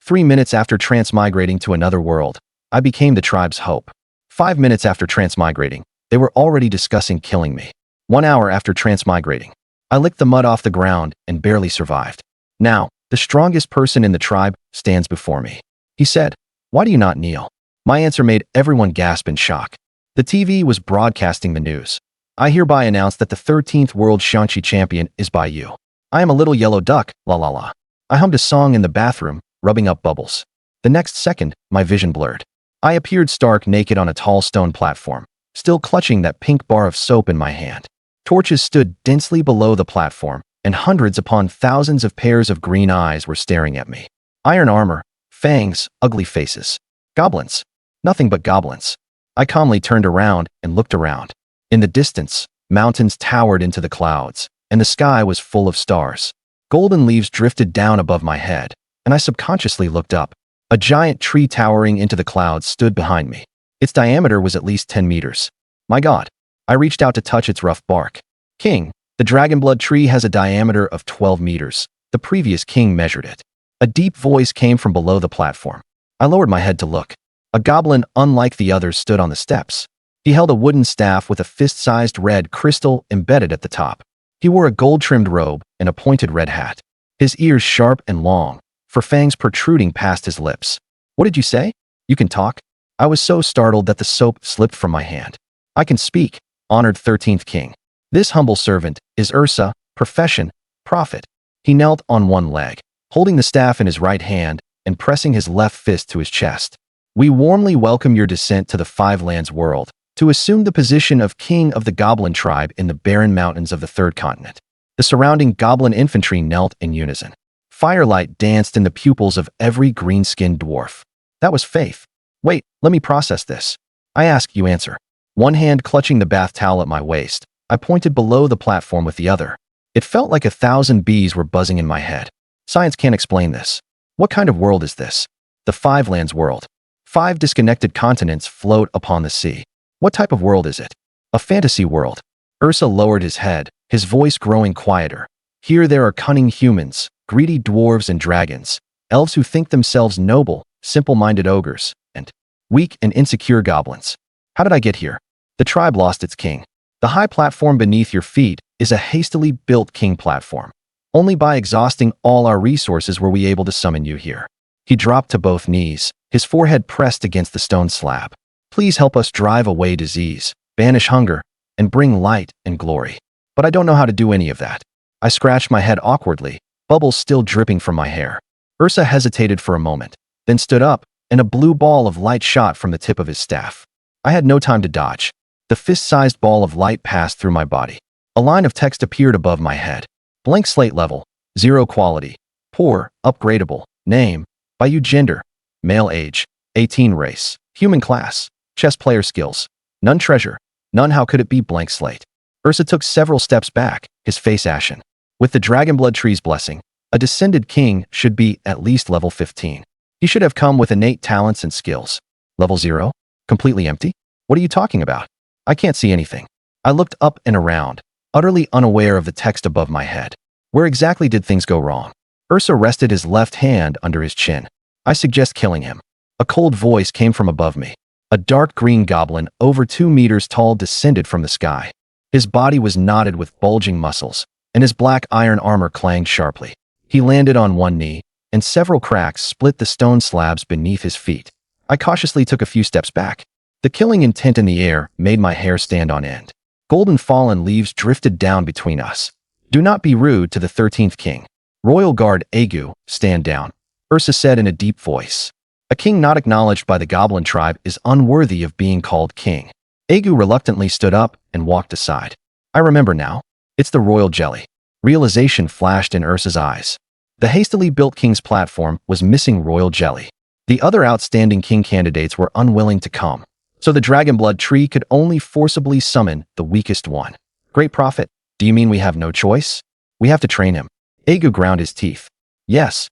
3 minutes after transmigrating to another world, I became the tribe's hope. 5 minutes after transmigrating, they were already discussing killing me. 1 hour after transmigrating, I licked the mud off the ground and barely survived. Now, the strongest person in the tribe stands before me. He said, "Why do you not kneel?" My answer made everyone gasp in shock. The TV was broadcasting the news. "I hereby announce that the 13th World Shanxi Champion is by you. I am a little yellow duck, la la la." I hummed a song in the bathroom, rubbing up bubbles. The next second, my vision blurred. I appeared stark naked on a tall stone platform, still clutching that pink bar of soap in my hand. Torches stood densely below the platform, and hundreds upon thousands of pairs of green eyes were staring at me. Iron armor, fangs, ugly faces. Goblins. Nothing but goblins. I calmly turned around and looked around. In the distance, mountains towered into the clouds, and the sky was full of stars. Golden leaves drifted down above my head, and I subconsciously looked up. A giant tree towering into the clouds stood behind me. Its diameter was at least 10 meters. My God. I reached out to touch its rough bark. "King, the dragonblood tree has a diameter of 12 meters. The previous king measured it." A deep voice came from below the platform. I lowered my head to look. A goblin, unlike the others, stood on the steps. He held a wooden staff with a fist-sized red crystal embedded at the top. He wore a gold-trimmed robe and a pointed red hat. His ears sharp and long, for fangs protruding past his lips. "What did you say? You can talk?" I was so startled that the soap slipped from my hand. "I can speak, honored 13th king. This humble servant is Ursa, profession, prophet." He knelt on one leg, holding the staff in his right hand and pressing his left fist to his chest. "We warmly welcome your descent to the Five Lands world, to assume the position of king of the Goblin tribe in the barren mountains of the third continent." The surrounding goblin infantry knelt in unison. Firelight danced in the pupils of every green-skinned dwarf. That was faith. "Wait, let me process this. I ask, you answer." One hand clutching the bath towel at my waist, I pointed below the platform with the other. It felt like 1,000 bees were buzzing in my head. "Science can't explain this. What kind of world is this?" "The Five Lands world. 5 disconnected continents float upon the sea." "What type of world is it?" "A fantasy world." Ursa lowered his head, his voice growing quieter. "Here there are cunning humans, greedy dwarves and dragons, elves who think themselves noble, simple-minded ogres, and weak and insecure goblins." "How did I get here?" "The tribe lost its king. The high platform beneath your feet is a hastily built king platform. Only by exhausting all our resources were we able to summon you here." He dropped to both knees, his forehead pressed against the stone slab. "Please help us drive away disease, banish hunger, and bring light and glory." "But I don't know how to do any of that." I scratched my head awkwardly, bubbles still dripping from my hair. Ursa hesitated for a moment, then stood up, and a blue ball of light shot from the tip of his staff. I had no time to dodge. The fist-sized ball of light passed through my body. A line of text appeared above my head. "Blank slate level, 0 quality, poor, upgradable, name, by you gender, male age, 18 race, human class, chess player skills, none treasure, none how could it be blank slate." Ursa took several steps back, his face ashen. With the dragonblood tree's blessing, a descended king should be at least level 15. He should have come with innate talents and skills. Level 0? Completely empty? What are you talking about? I can't see anything. I looked up and around, utterly unaware of the text above my head. Where exactly did things go wrong? Ursa rested his left hand under his chin. "I suggest killing him." A cold voice came from above me. A dark green goblin, over 2 meters tall, descended from the sky. His body was knotted with bulging muscles, and his black iron armor clanged sharply. He landed on one knee, and several cracks split the stone slabs beneath his feet. I cautiously took a few steps back. The killing intent in the air made my hair stand on end. Golden fallen leaves drifted down between us. "Do not be rude to the 13th king. Royal Guard Agu, stand down," Ursa said in a deep voice. "A king not acknowledged by the goblin tribe is unworthy of being called king." Agu reluctantly stood up and walked aside. "I remember now. It's the royal jelly." Realization flashed in Ursa's eyes. The hastily built king's platform was missing royal jelly. The other outstanding king candidates were unwilling to come, so the dragonblood tree could only forcibly summon the weakest one. "Great prophet, do you mean we have no choice? We have to train him." Agu ground his teeth. "Yes.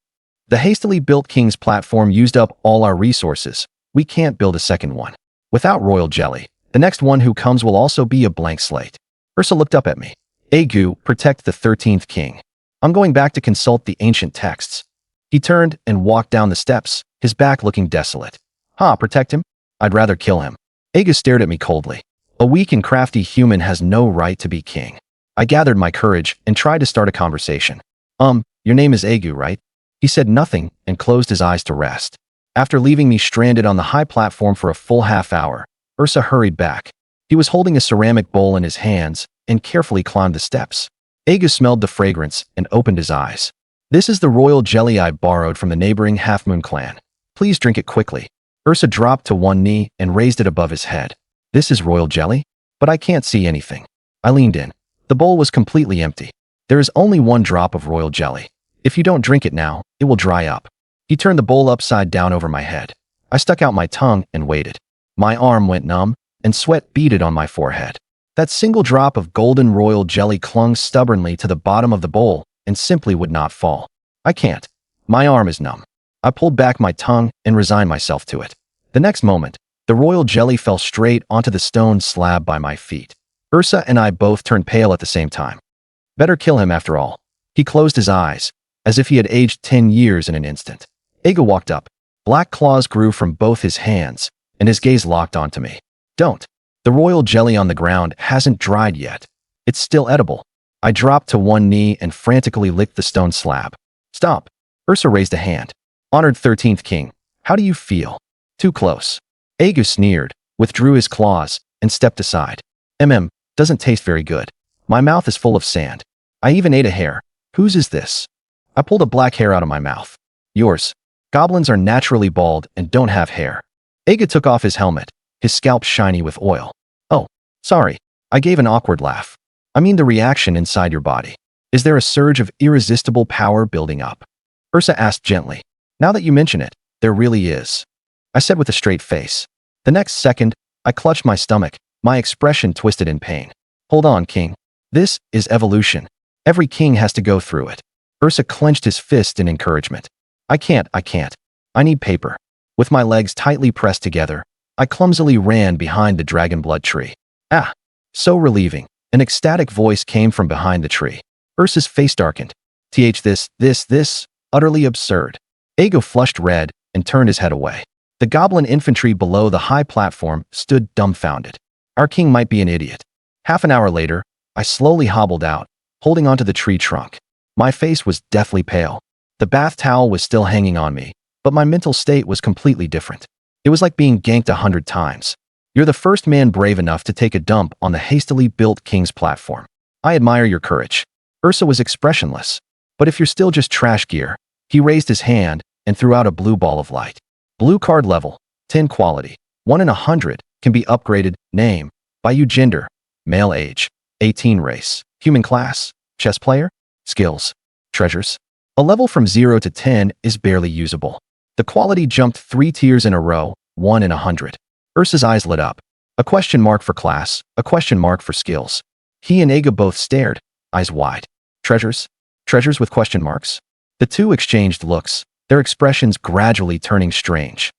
The hastily built king's platform used up all our resources. We can't build a second one. Without royal jelly, the next one who comes will also be a blank slate." Ursa looked up at me. "Agu, protect the 13th king. I'm going back to consult the ancient texts." He turned and walked down the steps, his back looking desolate. Protect him? I'd rather kill him. Aga stared at me coldly. A weak and crafty human has no right to be king. I gathered my courage and tried to start a conversation. Your name is Agu, right? He said nothing and closed his eyes to rest. After leaving me stranded on the high platform for a full half hour, Ursa hurried back. He was holding a ceramic bowl in his hands and carefully climbed the steps. Agu smelled the fragrance and opened his eyes. This is the royal jelly I borrowed from the neighboring Half Moon clan. Please drink it quickly. Ursa dropped to one knee and raised it above his head. This is royal jelly? But I can't see anything. I leaned in. The bowl was completely empty. There is only one drop of royal jelly. If you don't drink it now, it will dry up. He turned the bowl upside down over my head. I stuck out my tongue and waited. My arm went numb, and sweat beaded on my forehead. That single drop of golden royal jelly clung stubbornly to the bottom of the bowl and simply would not fall. I can't. My arm is numb. I pulled back my tongue and resigned myself to it. The next moment, the royal jelly fell straight onto the stone slab by my feet. Ursa and I both turned pale at the same time. Better kill him after all. He closed his eyes, as if he had aged 10 years in an instant. Aga walked up. Black claws grew from both his hands, and his gaze locked onto me. Don't. The royal jelly on the ground hasn't dried yet. It's still edible. I dropped to one knee and frantically licked the stone slab. Stop. Ursa raised a hand. Honored 13th king, how do you feel? Too close. Aga sneered, withdrew his claws, and stepped aside. Doesn't taste very good. My mouth is full of sand. I even ate a hair. Whose is this? I pulled a black hair out of my mouth. Yours. Goblins are naturally bald and don't have hair. Aga took off his helmet, his scalp shiny with oil. Oh, sorry. I gave an awkward laugh. I mean the reaction inside your body. Is there a surge of irresistible power building up? Ursa asked gently. Now that you mention it, there really is. I said with a straight face. The next second, I clutched my stomach, my expression twisted in pain. Hold on, king. This is evolution. Every king has to go through it. Ursa clenched his fist in encouragement. I can't. I need paper. With my legs tightly pressed together, I clumsily ran behind the dragon blood tree. So relieving. An ecstatic voice came from behind the tree. Ursa's face darkened. This, utterly absurd. Aga flushed red and turned his head away. The goblin infantry below the high platform stood dumbfounded. Our king might be an idiot. Half an hour later, I slowly hobbled out, holding onto the tree trunk. My face was deathly pale. The bath towel was still hanging on me, but my mental state was completely different. It was like being ganked 100 times. You're the first man brave enough to take a dump on the hastily built king's platform. I admire your courage. Ursa was expressionless. But if you're still just trash gear, he raised his hand and threw out a blue ball of light. Blue card level, 10 quality, 1 in 100, can be upgraded. Name, Bayou gender, male age, 18 race, human class, chess player, skills, treasures. A level from 0 to 10 is barely usable. The quality jumped 3 tiers in a row, 1 in 100. Ursa's eyes lit up. A question mark for class, a question mark for skills. He and Aga both stared, eyes wide. Treasures? Treasures with question marks? The two exchanged looks, their expressions gradually turning strange.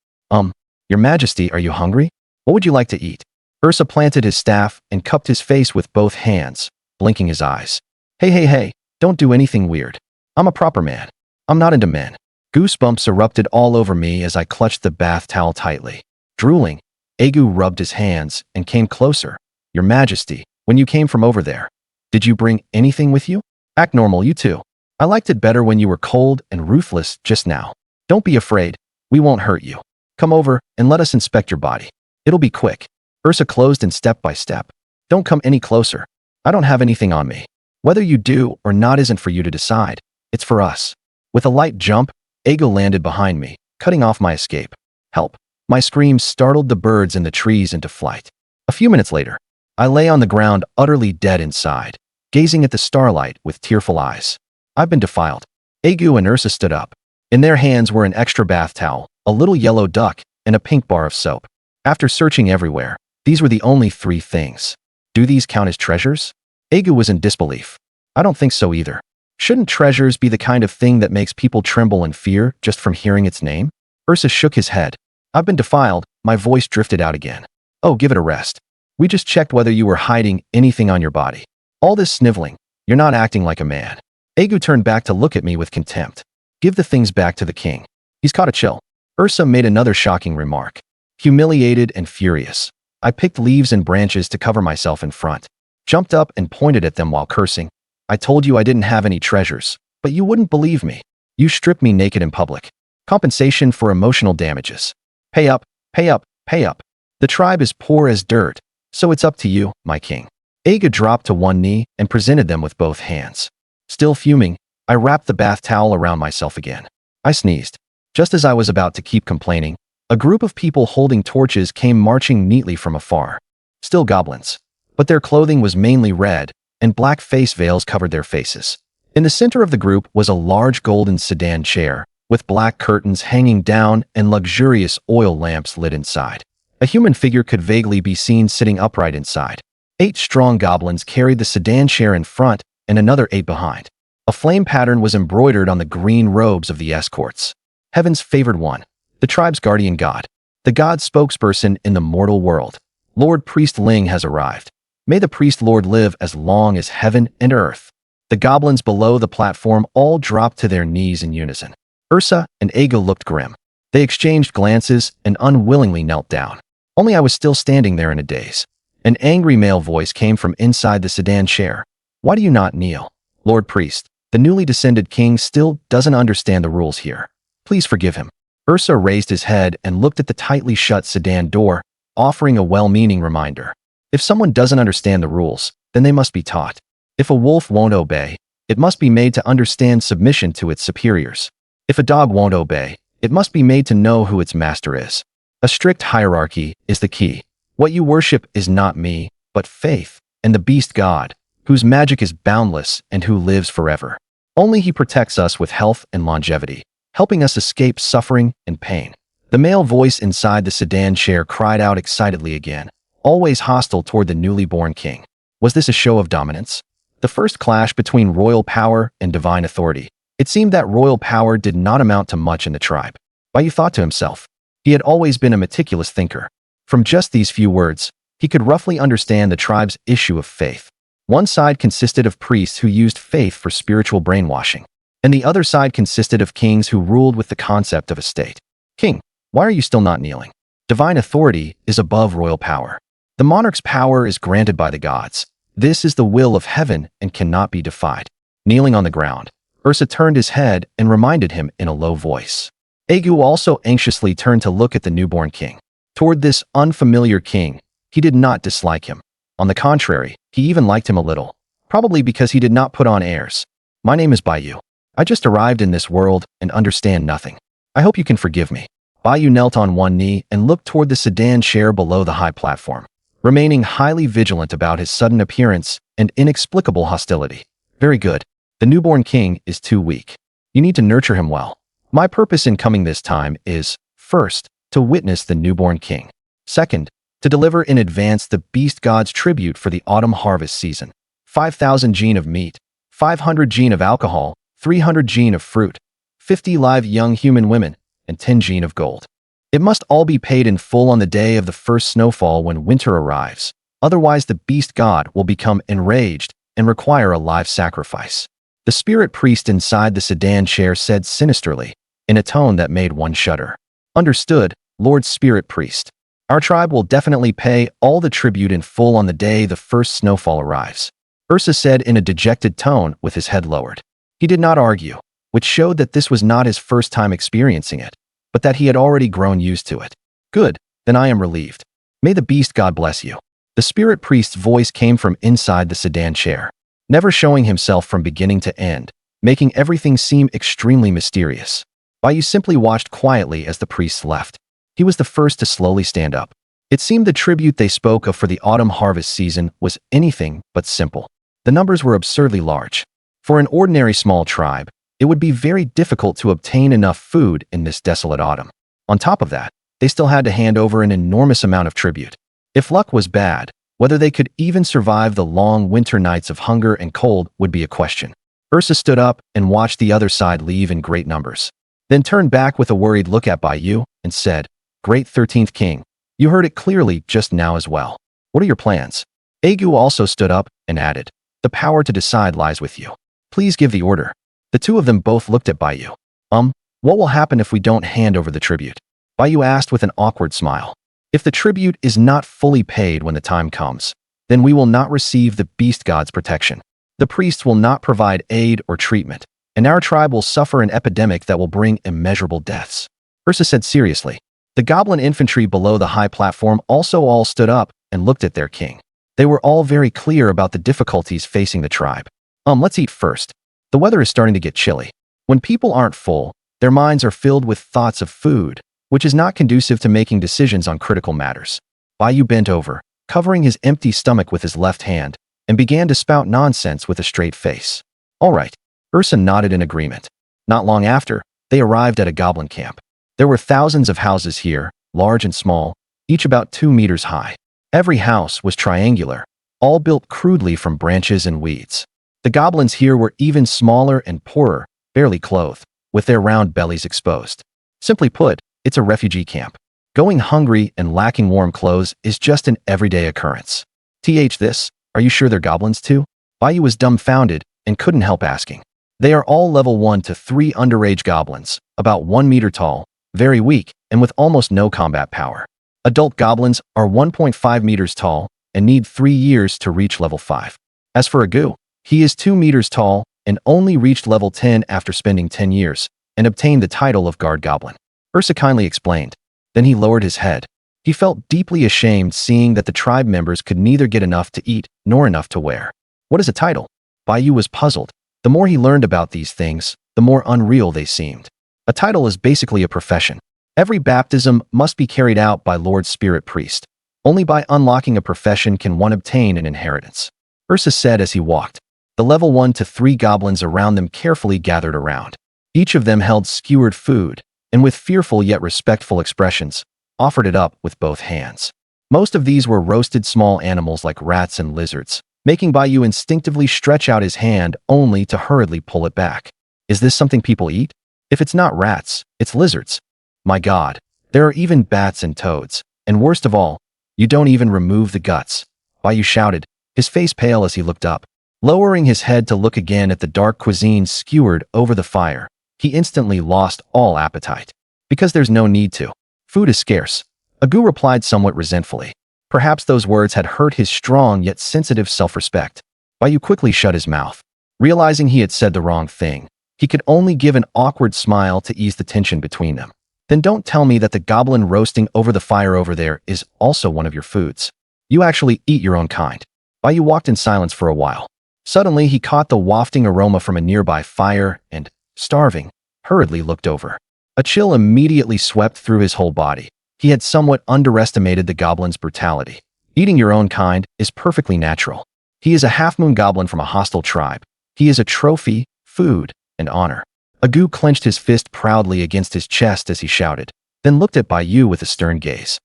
Your Majesty, are you hungry? What would you like to eat? Ursa planted his staff and cupped his face with both hands, blinking his eyes. Hey, don't do anything weird. I'm a proper man. I'm not into men. Goosebumps erupted all over me as I clutched the bath towel tightly. Drooling, Agu rubbed his hands and came closer. Your Majesty, when you came from over there, did you bring anything with you? Act normal, you too. I liked it better when you were cold and ruthless just now. Don't be afraid. We won't hurt you. Come over and let us inspect your body. It'll be quick. Ursa closed in step by step. Don't come any closer. I don't have anything on me. Whether you do or not isn't for you to decide. It's for us. With a light jump, Agu landed behind me, cutting off my escape. Help. My screams startled the birds in the trees into flight. A few minutes later, I lay on the ground utterly dead inside, gazing at the starlight with tearful eyes. I've been defiled. Agu and Ursa stood up. In their hands were an extra bath towel, a little yellow duck, and a pink bar of soap. After searching everywhere, these were the only 3 things. Do these count as treasures? Agu was in disbelief. I don't think so either. Shouldn't treasures be the kind of thing that makes people tremble in fear just from hearing its name? Ursa shook his head. I've been defiled. My voice drifted out again. Oh, give it a rest. We just checked whether you were hiding anything on your body. All this sniveling, you're not acting like a man. Agu turned back to look at me with contempt. Give the things back to the king. He's caught a chill. Ursa made another shocking remark. Humiliated and furious, I picked leaves and branches to cover myself in front. Jumped up and pointed at them while cursing. I told you I didn't have any treasures, but you wouldn't believe me. You stripped me naked in public. Compensation for emotional damages. Pay up, pay up, pay up. The tribe is poor as dirt, so it's up to you, my king. Aga dropped to one knee and presented them with both hands. Still fuming, I wrapped the bath towel around myself again. I sneezed. Just as I was about to keep complaining, a group of people holding torches came marching neatly from afar. Still goblins, but their clothing was mainly red, and black face veils covered their faces. In the center of the group was a large golden sedan chair, with black curtains hanging down and luxurious oil lamps lit inside. A human figure could vaguely be seen sitting upright inside. 8 strong goblins carried the sedan chair in front and another 8 behind. A flame pattern was embroidered on the green robes of the escorts. Heaven's favored one, the tribe's guardian god, the god's spokesperson in the mortal world. Lord Priest Ling has arrived. May the Priest Lord live as long as heaven and earth. The goblins below the platform all dropped to their knees in unison. Ursa and Aga looked grim. They exchanged glances and unwillingly knelt down. Only I was still standing there in a daze. An angry male voice came from inside the sedan chair. Why do you not kneel? Lord Priest, the newly descended king still doesn't understand the rules here. Please forgive him. Ursa raised his head and looked at the tightly shut sedan door, offering a well-meaning reminder. If someone doesn't understand the rules, then they must be taught. If a wolf won't obey, it must be made to understand submission to its superiors. If a dog won't obey, it must be made to know who its master is. A strict hierarchy is the key. What you worship is not me, but faith, and the beast god, whose magic is boundless and who lives forever. Only he protects us with health and longevity, helping us escape suffering and pain. The male voice inside the sedan chair cried out excitedly again, always hostile toward the newly born king. Was this a show of dominance? The first clash between royal power and divine authority. It seemed that royal power did not amount to much in the tribe. Bayu thought to himself. He had always been a meticulous thinker. From just these few words, he could roughly understand the tribe's issue of faith. One side consisted of priests who used faith for spiritual brainwashing, and the other side consisted of kings who ruled with the concept of a state. King, why are you still not kneeling? Divine authority is above royal power. The monarch's power is granted by the gods. This is the will of heaven and cannot be defied. Kneeling on the ground, Ursa turned his head and reminded him in a low voice. Agu also anxiously turned to look at the newborn king. Toward this unfamiliar king, he did not dislike him. On the contrary, he even liked him a little, probably because he did not put on airs. My name is Bayu. I just arrived in this world and understand nothing. I hope you can forgive me. Bayu knelt on one knee and looked toward the sedan chair below the high platform, remaining highly vigilant about his sudden appearance and inexplicable hostility. Very good. The newborn king is too weak. You need to nurture him well. My purpose in coming this time is, first, to witness the newborn king. Second, to deliver in advance the beast god's tribute for the autumn harvest season. 5,000 gene of meat, 500 gene of alcohol, 300 gene of fruit, 50 live young human women, and 10 gene of gold. It must all be paid in full on the day of the first snowfall when winter arrives. Otherwise, the beast god will become enraged and require a live sacrifice. The spirit priest inside the sedan chair said sinisterly, in a tone that made one shudder. Understood, Lord Spirit Priest. Our tribe will definitely pay all the tribute in full on the day the first snowfall arrives. Ursa said in a dejected tone with his head lowered. He did not argue, which showed that this was not his first time experiencing it, but that he had already grown used to it. Good, then I am relieved. May the beast god bless you. The spirit priest's voice came from inside the sedan chair, never showing himself from beginning to end, making everything seem extremely mysterious. Bayu simply watched quietly as the priests left. He was the first to slowly stand up. It seemed the tribute they spoke of for the autumn harvest season was anything but simple. The numbers were absurdly large. For an ordinary small tribe, it would be very difficult to obtain enough food in this desolate autumn. On top of that, they still had to hand over an enormous amount of tribute. If luck was bad, whether they could even survive the long winter nights of hunger and cold would be a question. Ursa stood up and watched the other side leave in great numbers. Then turned back with a worried look at Bayu and said, Great 13th King, you heard it clearly just now as well. What are your plans? Agu also stood up and added, The power to decide lies with you. Please give the order. The two of them both looked at Bayu. What will happen if we don't hand over the tribute? Bayu asked with an awkward smile. If the tribute is not fully paid when the time comes, then we will not receive the beast god's protection. The priests will not provide aid or treatment, and our tribe will suffer an epidemic that will bring immeasurable deaths. Ursa said seriously. The goblin infantry below the high platform also all stood up and looked at their king. They were all very clear about the difficulties facing the tribe. Let's eat first. The weather is starting to get chilly. When people aren't full, their minds are filled with thoughts of food, which is not conducive to making decisions on critical matters. Bayu bent over, covering his empty stomach with his left hand, and began to spout nonsense with a straight face. All right. Ursa nodded in agreement. Not long after, they arrived at a goblin camp. There were thousands of houses here, large and small, each about 2 meters high. Every house was triangular, all built crudely from branches and weeds. The goblins here were even smaller and poorer, barely clothed, with their round bellies exposed. Simply put, it's a refugee camp. Going hungry and lacking warm clothes is just an everyday occurrence. This, are you sure they're goblins too? Bayu was dumbfounded and couldn't help asking. They are all level 1 to 3 underage goblins, about 1 meter tall, very weak, and with almost no combat power. Adult goblins are 1.5 meters tall and need 3 years to reach level 5. As for Agu, he is 2 meters tall and only reached level 10 after spending 10 years and obtained the title of guard goblin. Ursa kindly explained. Then he lowered his head. He felt deeply ashamed seeing that the tribe members could neither get enough to eat nor enough to wear. What is a title? Bayu was puzzled. The more he learned about these things, the more unreal they seemed. A title is basically a profession. Every baptism must be carried out by Lord Spirit Priest. Only by unlocking a profession can one obtain an inheritance. Ursa said as he walked. The level 1 to 3 goblins around them carefully gathered around. Each of them held skewered food, and with fearful yet respectful expressions, offered it up with both hands. Most of these were roasted small animals like rats and lizards, making Bayu instinctively stretch out his hand only to hurriedly pull it back. Is this something people eat? If it's not rats, it's lizards. My God, there are even bats and toads, and worst of all, you don't even remove the guts. Bayu shouted, his face pale as he looked up. Lowering his head to look again at the dark cuisine skewered over the fire, he instantly lost all appetite. Because there's no need to. Food is scarce. Agu replied somewhat resentfully. Perhaps those words had hurt his strong yet sensitive self-respect. Bayu quickly shut his mouth. Realizing he had said the wrong thing, he could only give an awkward smile to ease the tension between them. Then don't tell me that the goblin roasting over the fire over there is also one of your foods. You actually eat your own kind. Bayu walked in silence for a while. Suddenly, he caught the wafting aroma from a nearby fire and, starving, hurriedly looked over. A chill immediately swept through his whole body. He had somewhat underestimated the goblin's brutality. Eating your own kind is perfectly natural. He is a half-moon goblin from a hostile tribe. He is a trophy, food, and honor. Agu clenched his fist proudly against his chest as he shouted, then looked at Bayu with a stern gaze.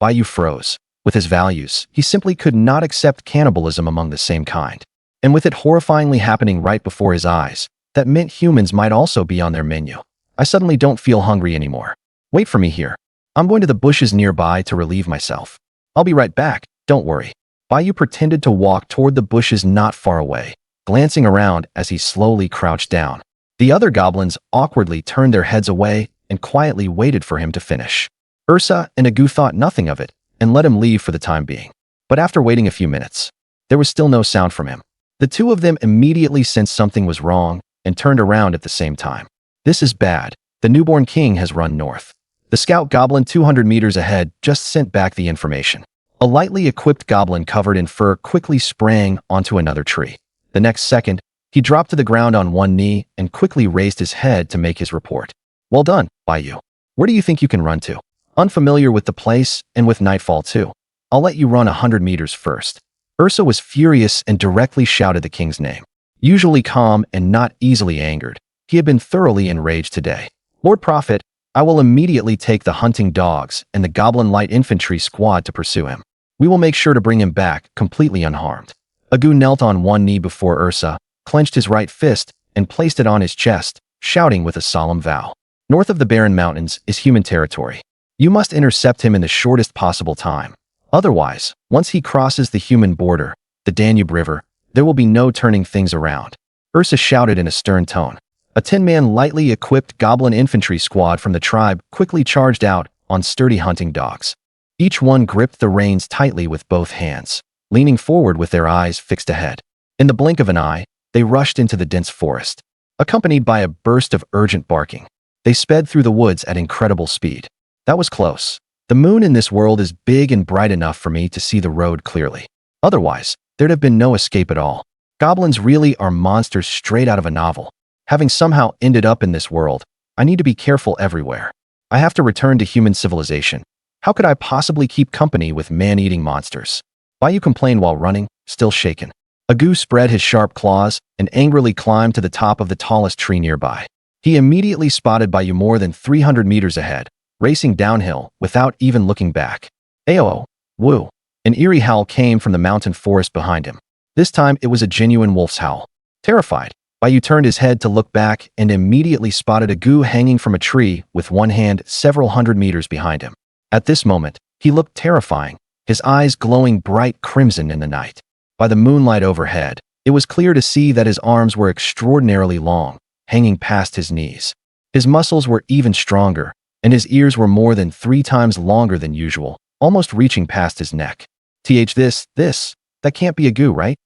Bayu froze. With his values, he simply could not accept cannibalism among the same kind. And with it horrifyingly happening right before his eyes, that meant humans might also be on their menu. I suddenly don't feel hungry anymore. Wait for me here. I'm going to the bushes nearby to relieve myself. I'll be right back, don't worry. Bayu pretended to walk toward the bushes not far away, glancing around as he slowly crouched down. The other goblins awkwardly turned their heads away and quietly waited for him to finish. Ursa and Agu thought nothing of it and let him leave for the time being. But after waiting a few minutes, there was still no sound from him. The two of them immediately sensed something was wrong and turned around at the same time. This is bad. The newborn king has run north. The scout goblin 200 meters ahead just sent back the information. A lightly equipped goblin covered in fur quickly sprang onto another tree. The next second, he dropped to the ground on one knee and quickly raised his head to make his report. Well done, Bayu. Where do you think you can run to? Unfamiliar with the place and with nightfall too. I'll let you run 100 meters first. Ursa was furious and directly shouted the king's name. Usually calm and not easily angered, he had been thoroughly enraged today. Lord Prophet, I will immediately take the hunting dogs and the goblin light infantry squad to pursue him. We will make sure to bring him back completely unharmed. Agu knelt on one knee before Ursa, clenched his right fist, and placed it on his chest, shouting with a solemn vow. North of the Barren Mountains is human territory. You must intercept him in the shortest possible time. Otherwise, once he crosses the human border, the Danube River, there will be no turning things around. Ursa shouted in a stern tone. A 10-man lightly equipped goblin infantry squad from the tribe quickly charged out on sturdy hunting dogs. Each one gripped the reins tightly with both hands, leaning forward with their eyes fixed ahead. In the blink of an eye, they rushed into the dense forest. Accompanied by a burst of urgent barking, they sped through the woods at incredible speed. That was close. The moon in this world is big and bright enough for me to see the road clearly. Otherwise, there'd have been no escape at all. Goblins really are monsters straight out of a novel. Having somehow ended up in this world, I need to be careful everywhere. I have to return to human civilization. How could I possibly keep company with man-eating monsters? Bayou complained while running, still shaken. Agu spread his sharp claws and angrily climbed to the top of the tallest tree nearby. He immediately spotted Bayou more than 300 meters ahead, racing downhill without even looking back. Ayo, woo! An eerie howl came from the mountain forest behind him. This time it was a genuine wolf's howl. Terrified, Bayou turned his head to look back and immediately spotted Agu hanging from a tree with one hand several hundred meters behind him. At this moment, he looked terrifying, his eyes glowing bright crimson in the night. By the moonlight overhead, it was clear to see that his arms were extraordinarily long, hanging past his knees. His muscles were even stronger, and his ears were more than 3 times longer than usual, almost reaching past his neck. That can't be Agu, right?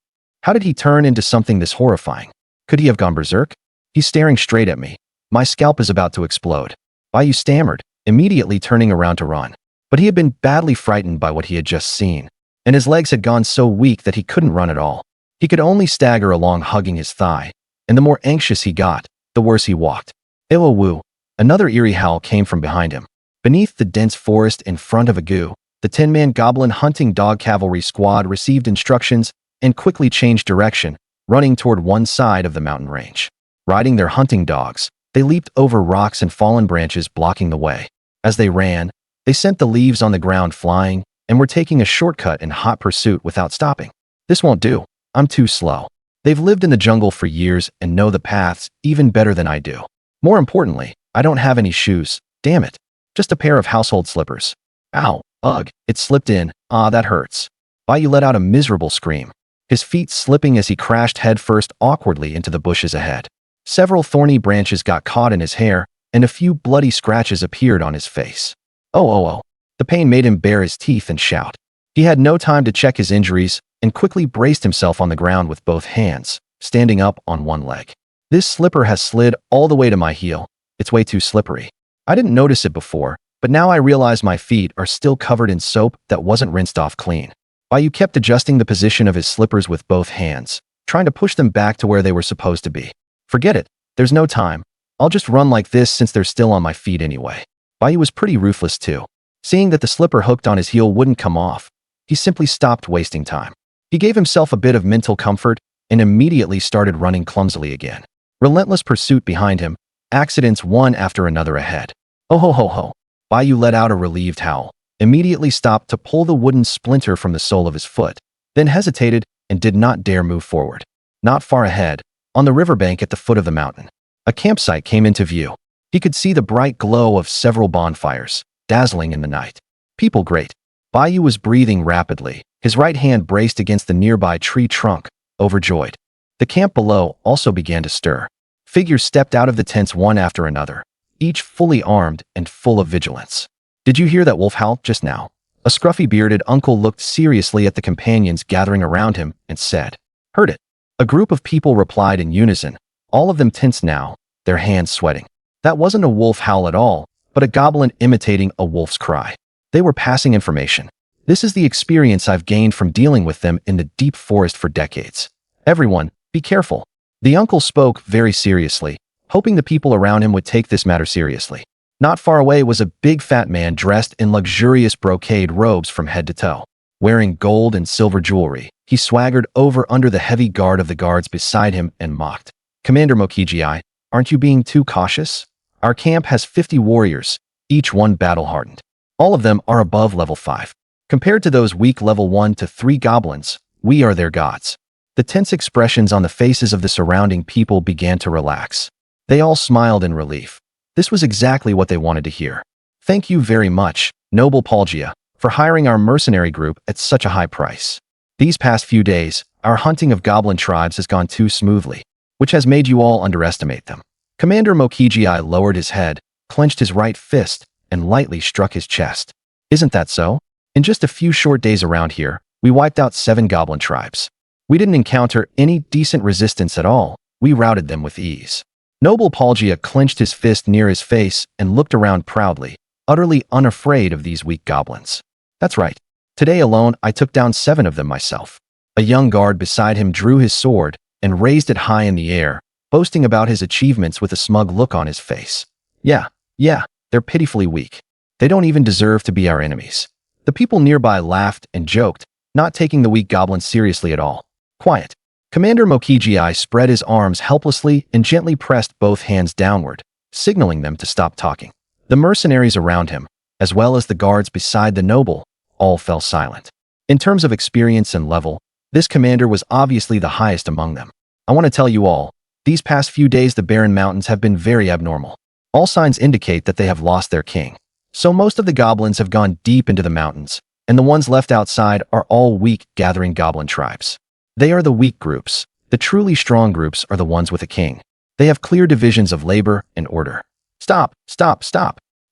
How did he turn into something this horrifying? Could he have gone berserk? He's staring straight at me. My scalp is about to explode. Bayou stammered, immediately turning around to run. But he had been badly frightened by what he had just seen, and his legs had gone so weak that he couldn't run at all. He could only stagger along hugging his thigh, and the more anxious he got, the worse he walked. Ewo-woo! Another eerie howl came from behind him. Beneath the dense forest in front of Agu, the 10-man goblin hunting dog cavalry squad received instructions and quickly changed direction, running toward one side of the mountain range. Riding their hunting dogs, they leaped over rocks and fallen branches blocking the way. As they ran, they sent the leaves on the ground flying and were taking a shortcut in hot pursuit without stopping. This won't do. I'm too slow. They've lived in the jungle for years and know the paths even better than I do. More importantly, I don't have any shoes. Damn it. Just a pair of household slippers. Ow, ugh, it slipped in. Ah, that hurts. Bayou let out a miserable scream, his feet slipping as he crashed headfirst awkwardly into the bushes ahead. Several thorny branches got caught in his hair, and a few bloody scratches appeared on his face. Oh. The pain made him bare his teeth and shout. He had no time to check his injuries and quickly braced himself on the ground with both hands, standing up on one leg. This slipper has slid all the way to my heel. It's way too slippery. I didn't notice it before, but now I realize my feet are still covered in soap that wasn't rinsed off clean. Bayou kept adjusting the position of his slippers with both hands, trying to push them back to where they were supposed to be. Forget it. There's no time. I'll just run like this since they're still on my feet anyway. Bayou was pretty ruthless too. Seeing that the slipper hooked on his heel wouldn't come off, he simply stopped wasting time. He gave himself a bit of mental comfort and immediately started running clumsily again. Relentless pursuit behind him, accidents one after another ahead. Oh ho ho ho. Bayou let out a relieved howl, immediately stopped to pull the wooden splinter from the sole of his foot, then hesitated and did not dare move forward. Not far ahead, on the riverbank at the foot of the mountain, a campsite came into view. He could see the bright glow of several bonfires, dazzling in the night. People great. Bayou was breathing rapidly, his right hand braced against the nearby tree trunk, overjoyed. The camp below also began to stir. Figures stepped out of the tents one after another, each fully armed and full of vigilance. Did you hear that wolf howl just now? A scruffy bearded uncle looked seriously at the companions gathering around him and said, "Heard it." A group of people replied in unison, all of them tense now, their hands sweating. That wasn't a wolf howl at all, but a goblin imitating a wolf's cry. They were passing information. This is the experience I've gained from dealing with them in the deep forest for decades. Everyone, be careful. The uncle spoke very seriously, hoping the people around him would take this matter seriously. Not far away was a big fat man dressed in luxurious brocade robes from head to toe. Wearing gold and silver jewelry, he swaggered over under the heavy guard of the guards beside him and mocked. "Commander Mokiji, aren't you being too cautious? Our camp has 50 warriors, each one battle-hardened. All of them are above level 5. Compared to those weak level 1 to 3 goblins, we are their gods." The tense expressions on the faces of the surrounding people began to relax. They all smiled in relief. This was exactly what they wanted to hear. "Thank you very much, Noble Palgia, for hiring our mercenary group at such a high price. These past few days, our hunting of goblin tribes has gone too smoothly, which has made you all underestimate them. Commander Mokiji lowered his head, clenched his right fist, and lightly struck his chest. Isn't that so? In just a few short days around here, we wiped out 7 goblin tribes. We didn't encounter any decent resistance at all. We routed them with ease. Noble Palgia clenched his fist near his face and looked around proudly, utterly unafraid of these weak goblins. That's right. Today alone, I took down 7 of them myself. A young guard beside him drew his sword and raised it high in the air, boasting about his achievements with a smug look on his face. Yeah, they're pitifully weak. They don't even deserve to be our enemies. The people nearby laughed and joked, not taking the weak goblin seriously at all. Quiet. Commander Mokiji spread his arms helplessly and gently pressed both hands downward, signaling them to stop talking. The mercenaries around him, as well as the guards beside the noble, all fell silent. In terms of experience and level, this commander was obviously the highest among them. I want to tell you all, these past few days the Barren Mountains have been very abnormal. All signs indicate that they have lost their king. So most of the goblins have gone deep into the mountains, and the ones left outside are all weak, gathering goblin tribes. They are the weak groups. The truly strong groups are the ones with a king. They have clear divisions of labor and order. Stop.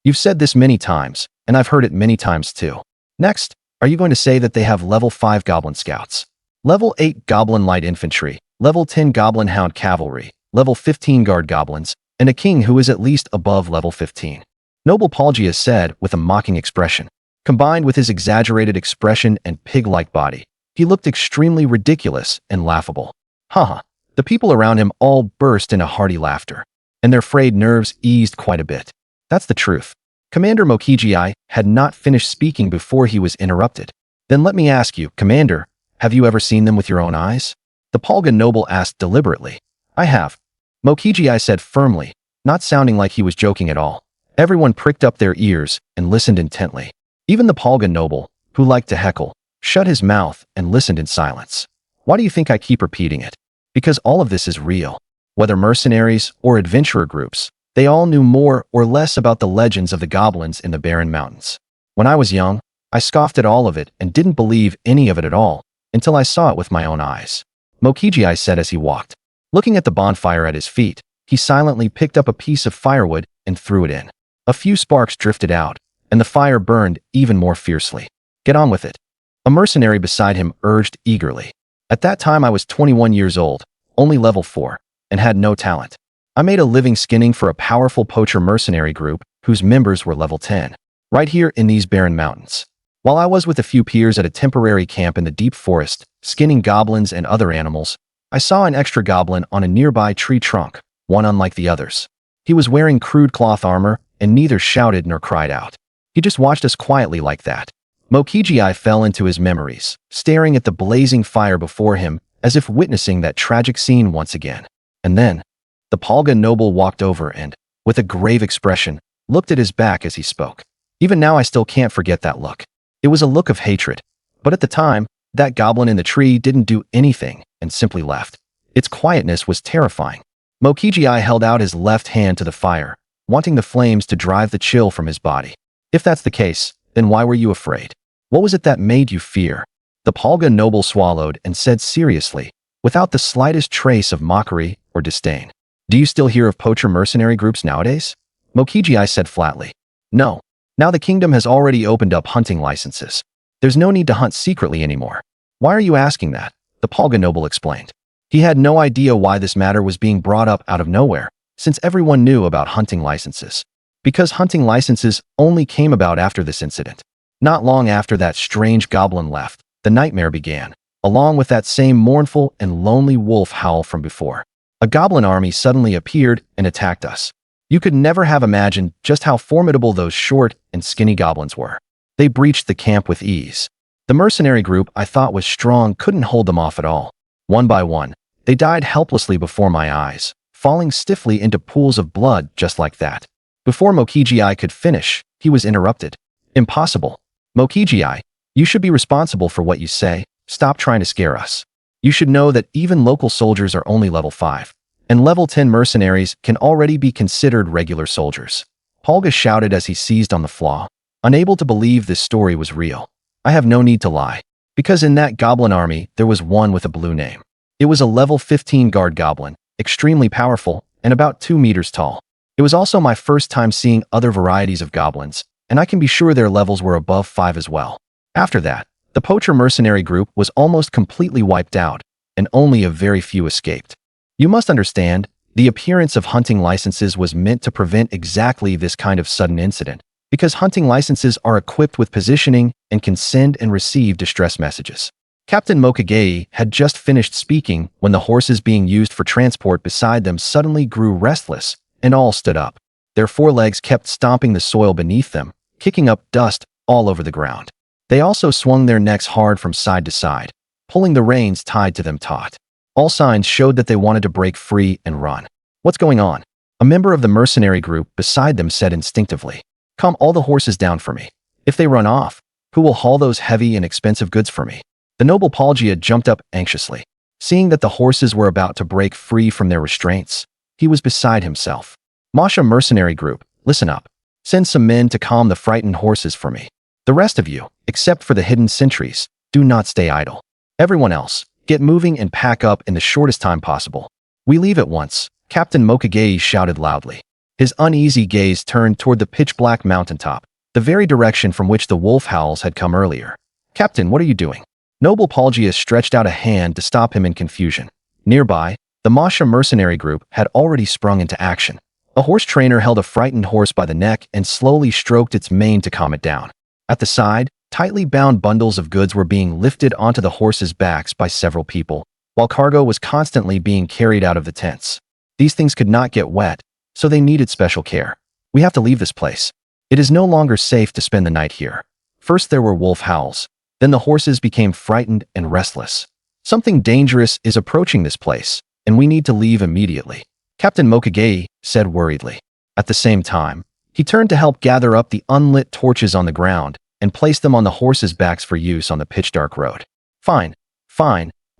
You've said this many times, and I've heard it many times too. Next, are you going to say that they have level 5 goblin scouts, level 8 goblin light infantry, level 10 goblin hound cavalry, level 15 guard goblins, and a king who is at least above level 15? Noble Palgia said with a mocking expression. Combined with his exaggerated expression and pig-like body, he looked extremely ridiculous and laughable. Haha. The people around him all burst into hearty laughter, and their frayed nerves eased quite a bit. That's the truth. Commander Mokiji had not finished speaking before he was interrupted. Then let me ask you, Commander, have you ever seen them with your own eyes? The Palga noble asked deliberately. I have. Mokiji said firmly, not sounding like he was joking at all. Everyone pricked up their ears and listened intently. Even the Palga noble, who liked to heckle, shut his mouth and listened in silence. Why do you think I keep repeating it? Because all of this is real. Whether mercenaries or adventurer groups, they all knew more or less about the legends of the goblins in the Barren Mountains. When I was young, I scoffed at all of it and didn't believe any of it at all, until I saw it with my own eyes. Mokiji said as he walked. Looking at the bonfire at his feet, he silently picked up a piece of firewood and threw it in. A few sparks drifted out, and the fire burned even more fiercely. Get on with it. A mercenary beside him urged eagerly. At that time I was 21 years old, only level 4, and had no talent. I made a living skinning for a powerful poacher mercenary group whose members were level 10, right here in these Barren Mountains. While I was with a few peers at a temporary camp in the deep forest, skinning goblins and other animals, I saw an extra goblin on a nearby tree trunk, one unlike the others. He was wearing crude cloth armor and neither shouted nor cried out. He just watched us quietly like that. Mokiji fell into his memories, staring at the blazing fire before him as if witnessing that tragic scene once again. And then, the Palga noble walked over and, with a grave expression, looked at his back as he spoke. Even now I still can't forget that look. It was a look of hatred. But at the time, that goblin in the tree didn't do anything and simply left. Its quietness was terrifying. Mokiji held out his left hand to the fire, wanting the flames to drive the chill from his body. If that's the case, then why were you afraid? What was it that made you fear? The Palga noble swallowed and said seriously, without the slightest trace of mockery or disdain. Do you still hear of poacher mercenary groups nowadays? Mokiji said flatly. No. Now the kingdom has already opened up hunting licenses. There's no need to hunt secretly anymore. Why are you asking that? The Palga noble explained. He had no idea why this matter was being brought up out of nowhere, since everyone knew about hunting licenses. Because hunting licenses only came about after this incident. Not long after that strange goblin left, the nightmare began, along with that same mournful and lonely wolf howl from before. A goblin army suddenly appeared and attacked us. You could never have imagined just how formidable those short and skinny goblins were. They breached the camp with ease. The mercenary group I thought was strong couldn't hold them off at all. One by one, they died helplessly before my eyes, falling stiffly into pools of blood just like that. Before Mokiji could finish, he was interrupted. Impossible. Mokiji, you should be responsible for what you say. Stop trying to scare us. You should know that even local soldiers are only level 5, and level 10 mercenaries can already be considered regular soldiers. Palga shouted as he seized on the flaw, unable to believe this story was real. I have no need to lie, because in that goblin army there was one with a blue name. It was a level 15 guard goblin, extremely powerful and about 2 meters tall. It was also my first time seeing other varieties of goblins, and I can be sure their levels were above 5 as well. After that, the poacher mercenary group was almost completely wiped out, and only a very few escaped. You must understand, the appearance of hunting licenses was meant to prevent exactly this kind of sudden incident, because hunting licenses are equipped with positioning and can send and receive distress messages. Captain Mokage had just finished speaking when the horses being used for transport beside them suddenly grew restless and all stood up. Their forelegs kept stomping the soil beneath them, kicking up dust all over the ground. They also swung their necks hard from side to side, pulling the reins tied to them taut. All signs showed that they wanted to break free and run. "What's going on?" A member of the mercenary group beside them said instinctively. "Calm all the horses down for me. If they run off, who will haul those heavy and expensive goods for me?" The noble Palgia jumped up anxiously. Seeing that the horses were about to break free from their restraints, he was beside himself. "Masha mercenary group, listen up. Send some men to calm the frightened horses for me. The rest of you, except for the hidden sentries, do not stay idle. Everyone else, get moving and pack up in the shortest time possible. We leave at once," Captain Mokage shouted loudly. His uneasy gaze turned toward the pitch-black mountaintop, the very direction from which the wolf howls had come earlier. "Captain, what are you doing?" Noble Palgia stretched out a hand to stop him in confusion. Nearby, the Masha mercenary group had already sprung into action. A horse trainer held a frightened horse by the neck and slowly stroked its mane to calm it down. At the side, tightly bound bundles of goods were being lifted onto the horses' backs by several people, while cargo was constantly being carried out of the tents. These things could not get wet, so they needed special care. "We have to leave this place. It is no longer safe to spend the night here." First there were wolf howls. Then the horses became frightened and restless. "Something dangerous is approaching this place, and we need to leave immediately," Captain Mokage said worriedly. At the same time, he turned to help gather up the unlit torches on the ground and place them on the horses' backs for use on the pitch-dark road. Fine,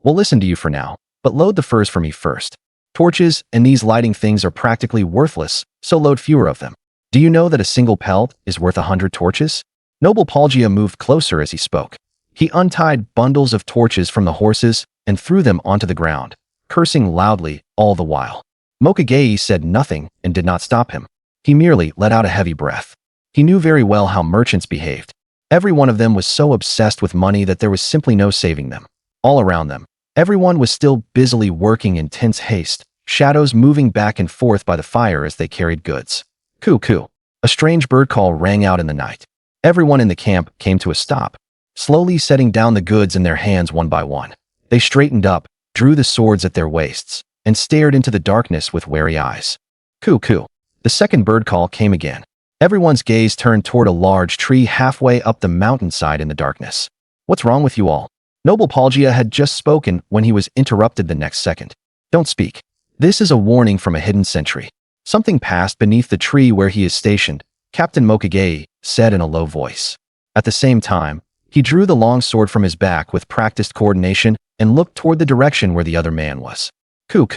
we'll listen to you for now, but load the furs for me first. Torches and these lighting things are practically worthless, so load fewer of them. Do you know that a single pelt is worth 100 torches? Noble Palgia moved closer as he spoke. He untied bundles of torches from the horses and threw them onto the ground, cursing loudly all the while. Mokage said nothing and did not stop him. He merely let out a heavy breath. He knew very well how merchants behaved. Every one of them was so obsessed with money that there was simply no saving them. All around them, everyone was still busily working in tense haste, shadows moving back and forth by the fire as they carried goods. Coo. A strange bird call rang out in the night. Everyone in the camp came to a stop, slowly setting down the goods in their hands one by one. They straightened up, drew the swords at their waists, and stared into the darkness with wary eyes. Coo. The second bird call came again. Everyone's gaze turned toward a large tree halfway up the mountainside in the darkness. "What's wrong with you all?" Noble Palgia had just spoken when he was interrupted the next second. "Don't speak. This is a warning from a hidden sentry." Something passed beneath the tree where he is stationed, Captain Mokage said in a low voice. At the same time, he drew the long sword from his back with practiced coordination and looked toward the direction where the other man was. Coo.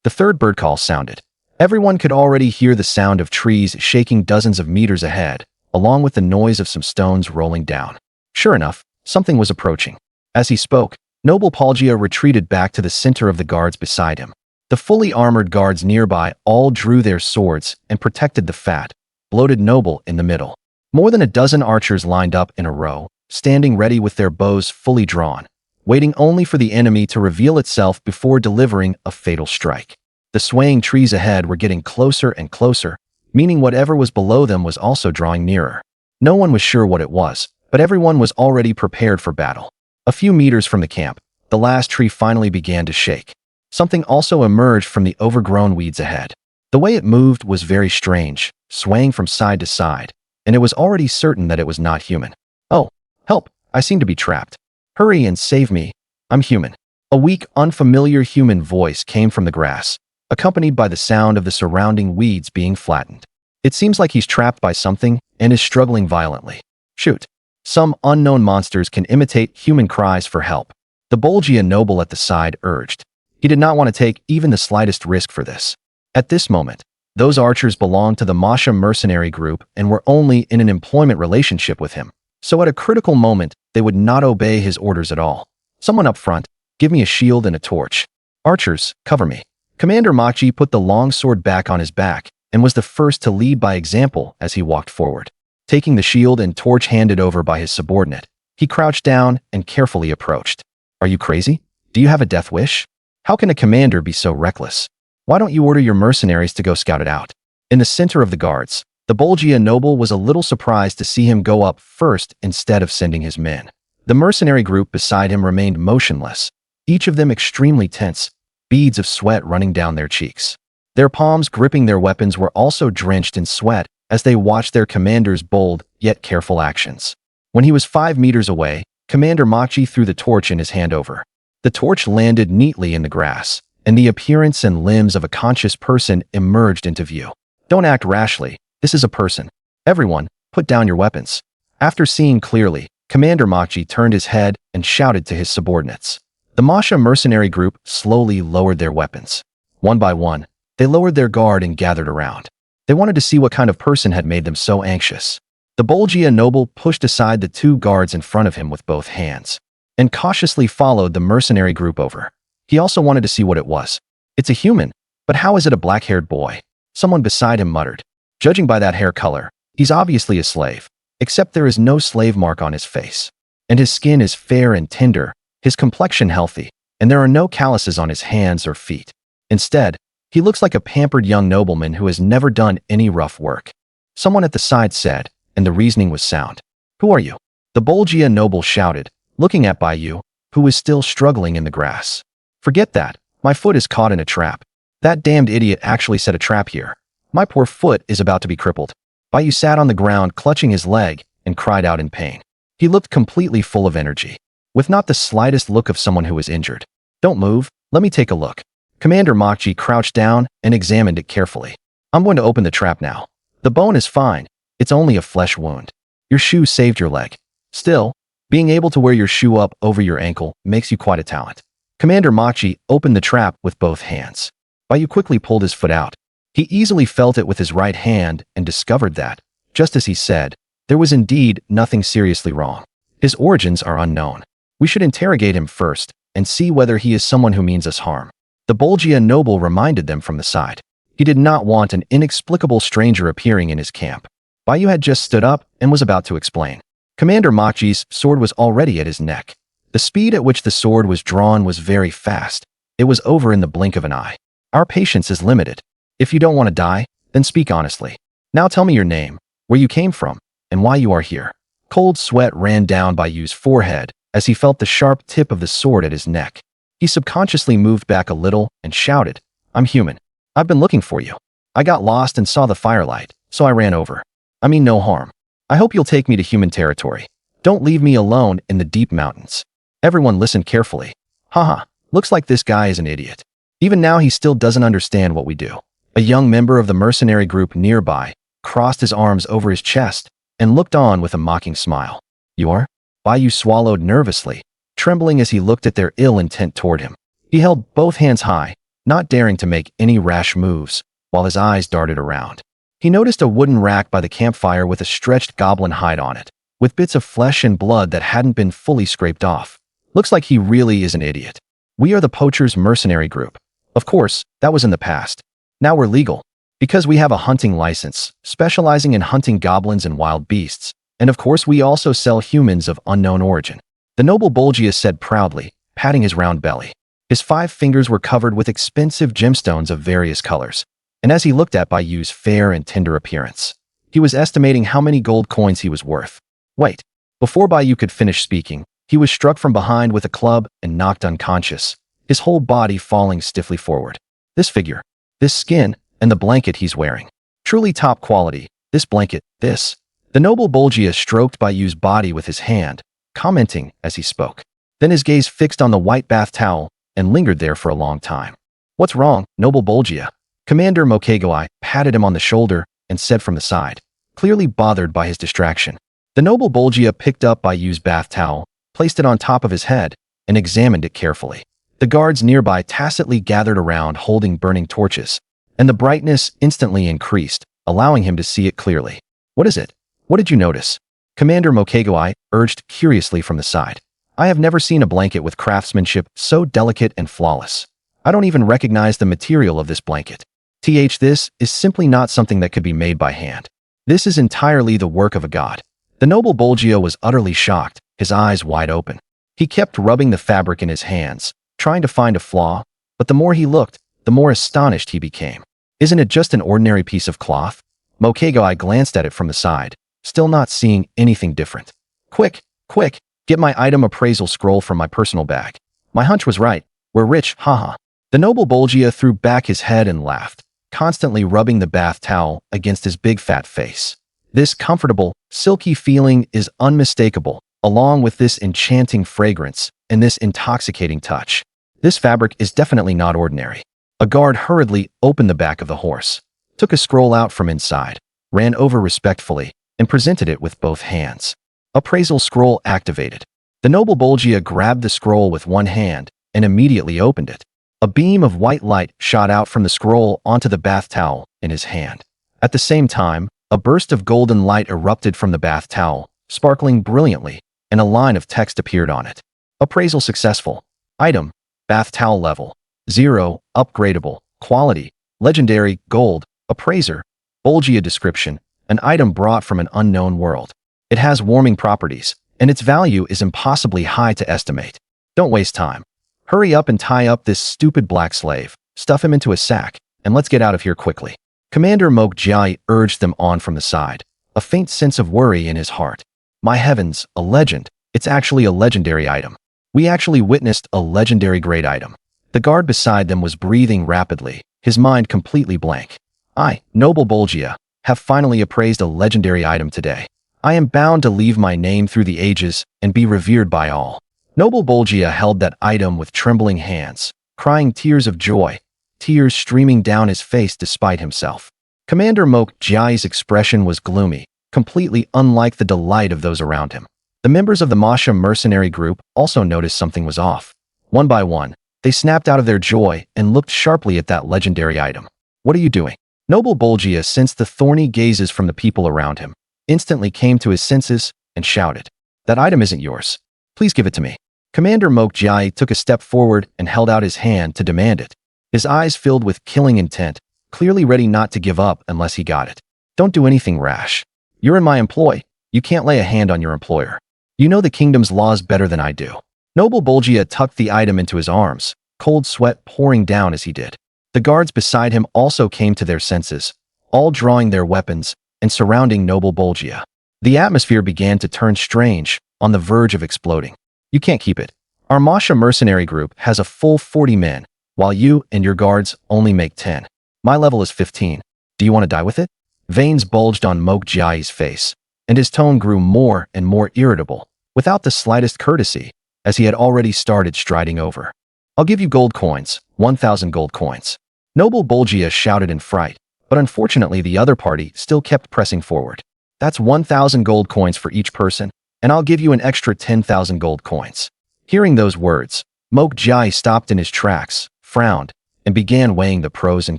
The third bird call sounded. Everyone could already hear the sound of trees shaking dozens of meters ahead, along with the noise of some stones rolling down. Sure enough, something was approaching. As he spoke, Noble Palgia retreated back to the center of the guards beside him. The fully armored guards nearby all drew their swords and protected the fat, bloated noble in the middle. More than a dozen archers lined up in a row, standing ready with their bows fully drawn, waiting only for the enemy to reveal itself before delivering a fatal strike. The swaying trees ahead were getting closer and closer, meaning whatever was below them was also drawing nearer. No one was sure what it was, but everyone was already prepared for battle. A few meters from the camp, the last tree finally began to shake. Something also emerged from the overgrown weeds ahead. The way it moved was very strange, swaying from side to side, and it was already certain that it was not human. "Oh, help, I seem to be trapped. Hurry and save me, I'm human." A weak, unfamiliar human voice came from the grass, accompanied by the sound of the surrounding weeds being flattened. "It seems like he's trapped by something and is struggling violently. Shoot. Some unknown monsters can imitate human cries for help," the Bolgia noble at the side urged. He did not want to take even the slightest risk for this. At this moment, those archers belonged to the Masha mercenary group and were only in an employment relationship with him. So at a critical moment, they would not obey his orders at all. "Someone up front, give me a shield and a torch. Archers, cover me." Commander Machi put the long sword back on his back and was the first to lead by example as he walked forward. Taking the shield and torch handed over by his subordinate, he crouched down and carefully approached. Are you crazy? Do you have a death wish? How can a commander be so reckless? Why don't you order your mercenaries to go scout it out? In the center of the guards, the Bolgia noble was a little surprised to see him go up first instead of sending his men. The mercenary group beside him remained motionless, each of them extremely tense, beads of sweat running down their cheeks. Their palms gripping their weapons were also drenched in sweat as they watched their commander's bold yet careful actions. When he was 5 meters away, Commander Machi threw the torch in his hand over. The torch landed neatly in the grass, and the appearance and limbs of a conscious person emerged into view. Don't act rashly. This is a person. Everyone, put down your weapons. After seeing clearly, Commander Machi turned his head and shouted to his subordinates. The Masha mercenary group slowly lowered their weapons. One by one, they lowered their guard and gathered around. They wanted to see what kind of person had made them so anxious. The Bolgia noble pushed aside the 2 guards in front of him with both hands and cautiously followed the mercenary group over. He also wanted to see what it was. It's a human, but how is it a black-haired boy? Someone beside him muttered. Judging by that hair color, he's obviously a slave, except there is no slave mark on his face. And his skin is fair and tender, his complexion healthy, and there are no calluses on his hands or feet. Instead, he looks like a pampered young nobleman who has never done any rough work. Someone at the side said, and the reasoning was sound. Who are you? The Bolgia noble shouted, looking at Bayu, who was still struggling in the grass. Forget that. My foot is caught in a trap. That damned idiot actually set a trap here. My poor foot is about to be crippled. Bayu sat on the ground clutching his leg and cried out in pain. He looked completely full of energy, with not the slightest look of someone who was injured. Don't move. Let me take a look. Commander Machi crouched down and examined it carefully. I'm going to open the trap now. The bone is fine. It's only a flesh wound. Your shoe saved your leg. Still, being able to wear your shoe up over your ankle makes you quite a talent. Commander Machi opened the trap with both hands. Bayu quickly pulled his foot out. He easily felt it with his right hand and discovered that, just as he said, there was indeed nothing seriously wrong. His origins are unknown. We should interrogate him first and see whether he is someone who means us harm. The Bolgia noble reminded them from the side. He did not want an inexplicable stranger appearing in his camp. Bayu had just stood up and was about to explain. Commander Machi's sword was already at his neck. The speed at which the sword was drawn was very fast. It was over in the blink of an eye. Our patience is limited. If you don't want to die, then speak honestly. Now tell me your name, where you came from, and why you are here. Cold sweat ran down Bayu's forehead as he felt the sharp tip of the sword at his neck. He subconsciously moved back a little and shouted, I'm human. I've been looking for you. I got lost and saw the firelight, so I ran over. I mean no harm. I hope you'll take me to human territory. Don't leave me alone in the deep mountains. Everyone listened carefully. Haha, looks like this guy is an idiot. Even now he still doesn't understand what we do. A young member of the mercenary group nearby crossed his arms over his chest and looked on with a mocking smile. You are? Bayu swallowed nervously, trembling as he looked at their ill intent toward him. He held both hands high, not daring to make any rash moves, while his eyes darted around. He noticed a wooden rack by the campfire with a stretched goblin hide on it, with bits of flesh and blood that hadn't been fully scraped off. Looks like he really is an idiot. We are the poachers mercenary group. Of course, that was in the past. Now we're legal, because we have a hunting license, specializing in hunting goblins and wild beasts, and of course we also sell humans of unknown origin. The noble Bolgia said proudly, patting his round belly. His 5 fingers were covered with expensive gemstones of various colors, and as he looked at Bayu's fair and tender appearance, he was estimating how many gold coins he was worth. Wait, before Bayu could finish speaking, he was struck from behind with a club and knocked unconscious, his whole body falling stiffly forward. This figure, this skin, and the blanket he's wearing. Truly top quality, this blanket, this. The noble Bolgia stroked Bayu's body with his hand, commenting as he spoke. Then his gaze fixed on the white bath towel and lingered there for a long time. What's wrong, noble Bolgia? Commander Mokegoi patted him on the shoulder and said from the side, clearly bothered by his distraction. The noble Bolgia picked up Bayu's bath towel, placed it on top of his head, and examined it carefully. The guards nearby tacitly gathered around holding burning torches, and the brightness instantly increased, allowing him to see it clearly. What is it? What did you notice? Commander Mokegoi urged curiously from the side. I have never seen a blanket with craftsmanship so delicate and flawless. I don't even recognize the material of this blanket. This is simply not something that could be made by hand. This is entirely the work of a god. The noble Bolgia was utterly shocked, his eyes wide open. He kept rubbing the fabric in his hands, trying to find a flaw, but the more he looked, the more astonished he became. Isn't it just an ordinary piece of cloth? Mokegai glanced at it from the side, still not seeing anything different. Quick, quick, get my item appraisal scroll from my personal bag. My hunch was right. We're rich, haha. The noble Bolgia threw back his head and laughed, constantly rubbing the bath towel against his big fat face. This comfortable, silky feeling is unmistakable, along with this enchanting fragrance and this intoxicating touch. This fabric is definitely not ordinary. A guard hurriedly opened the back of the horse, took a scroll out from inside, ran over respectfully, and presented it with both hands. Appraisal scroll activated. The noble Bolgia grabbed the scroll with one hand and immediately opened it. A beam of white light shot out from the scroll onto the bath towel in his hand. At the same time, a burst of golden light erupted from the bath towel, sparkling brilliantly, and a line of text appeared on it. Appraisal successful. Item, bath towel level, 0, upgradable, quality, legendary, gold, appraiser, Bolgia description, an item brought from an unknown world. It has warming properties, and its value is impossibly high to estimate. Don't waste time. Hurry up and tie up this stupid black slave, stuff him into a sack, and let's get out of here quickly. Commander Mokegai urged them on from the side, a faint sense of worry in his heart. My heavens, a legend. It's actually a legendary item. We actually witnessed a legendary great item. The guard beside them was breathing rapidly, his mind completely blank. I, noble Bolgia, have finally appraised a legendary item today. I am bound to leave my name through the ages and be revered by all. Noble Bolgia held that item with trembling hands, crying tears of joy, tears streaming down his face despite himself. Commander Mokegai's expression was gloomy, completely unlike the delight of those around him. The members of the Masha mercenary group also noticed something was off. One by one, they snapped out of their joy and looked sharply at that legendary item. What are you doing? Noble Bolgia sensed the thorny gazes from the people around him, instantly came to his senses, and shouted, "That item isn't yours. Please give it to me." Commander Mokegai took a step forward and held out his hand to demand it. His eyes filled with killing intent, clearly ready not to give up unless he got it. Don't do anything rash. You're in my employ. You can't lay a hand on your employer. You know the kingdom's laws better than I do. Noble Bolgia tucked the item into his arms, cold sweat pouring down as he did. The guards beside him also came to their senses, all drawing their weapons and surrounding Noble Bolgia. The atmosphere began to turn strange, on the verge of exploding. You can't keep it. Our Masha mercenary group has a full 40 men, while you and your guards only make 10. My level is 15. Do you want to die with it? Veins bulged on Mokegai's face, and his tone grew more and more irritable, without the slightest courtesy, as he had already started striding over. I'll give you gold coins, 1,000 gold coins. Noble Bolgia shouted in fright, but unfortunately the other party still kept pressing forward. That's 1,000 gold coins for each person, and I'll give you an extra 10,000 gold coins. Hearing those words, Mokegai stopped in his tracks, frowned, and began weighing the pros and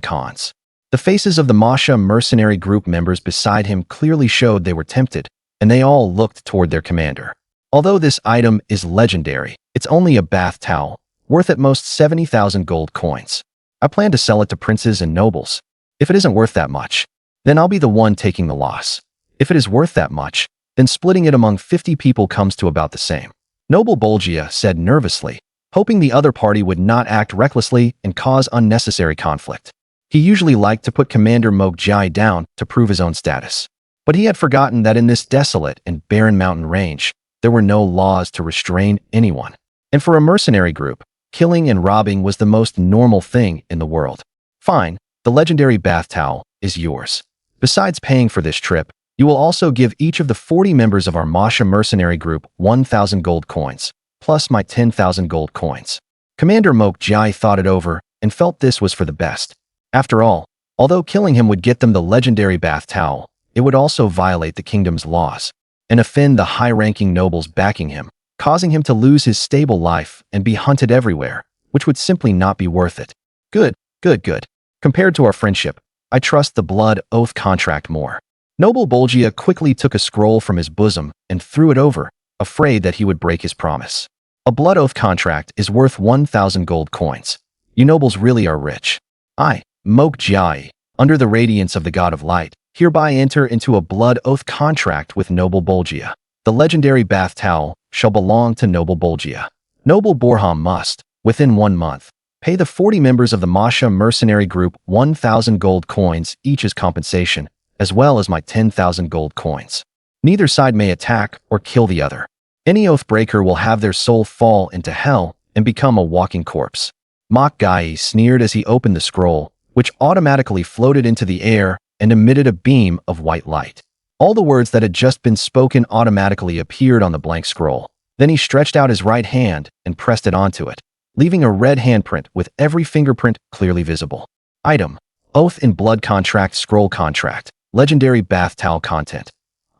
cons. The faces of the Masha mercenary group members beside him clearly showed they were tempted, and they all looked toward their commander. Although this item is legendary, it's only a bath towel, worth at most 70,000 gold coins. I plan to sell it to princes and nobles. If it isn't worth that much, then I'll be the one taking the loss. If it is worth that much, then splitting it among 50 people comes to about the same. Noble Bolgia said nervously, hoping the other party would not act recklessly and cause unnecessary conflict. He usually liked to put Commander Mokegai down to prove his own status. But he had forgotten that in this desolate and barren mountain range, there were no laws to restrain anyone. And for a mercenary group, killing and robbing was the most normal thing in the world. Fine, the legendary bath towel is yours. Besides paying for this trip, you will also give each of the 40 members of our Masha mercenary group 1,000 gold coins, plus my 10,000 gold coins. Commander Mokegai thought it over and felt this was for the best. After all, although killing him would get them the legendary bath towel, it would also violate the kingdom's laws and offend the high-ranking nobles backing him, causing him to lose his stable life and be hunted everywhere, which would simply not be worth it. Good, good, good. Compared to our friendship, I trust the blood oath contract more. Noble Bolgia quickly took a scroll from his bosom and threw it over, afraid that he would break his promise. A blood oath contract is worth 1,000 gold coins. You nobles really are rich. I, Mokjiai, under the radiance of the god of light, hereby enter into a blood oath contract with Noble Bolgia. The legendary bath towel shall belong to Noble Bolgia. Noble Borham must, within 1 month, pay the 40 members of the Masha mercenary group 1,000 gold coins each as compensation, as well as my 10,000 gold coins. Neither side may attack or kill the other. Any oath breaker will have their soul fall into hell and become a walking corpse. Mokgai sneered as he opened the scroll, which automatically floated into the air and emitted a beam of white light. All the words that had just been spoken automatically appeared on the blank scroll. Then he stretched out his right hand and pressed it onto it, leaving a red handprint with every fingerprint clearly visible. Item: Oath in Blood Contract Scroll Contract. Legendary Bath Towel Content.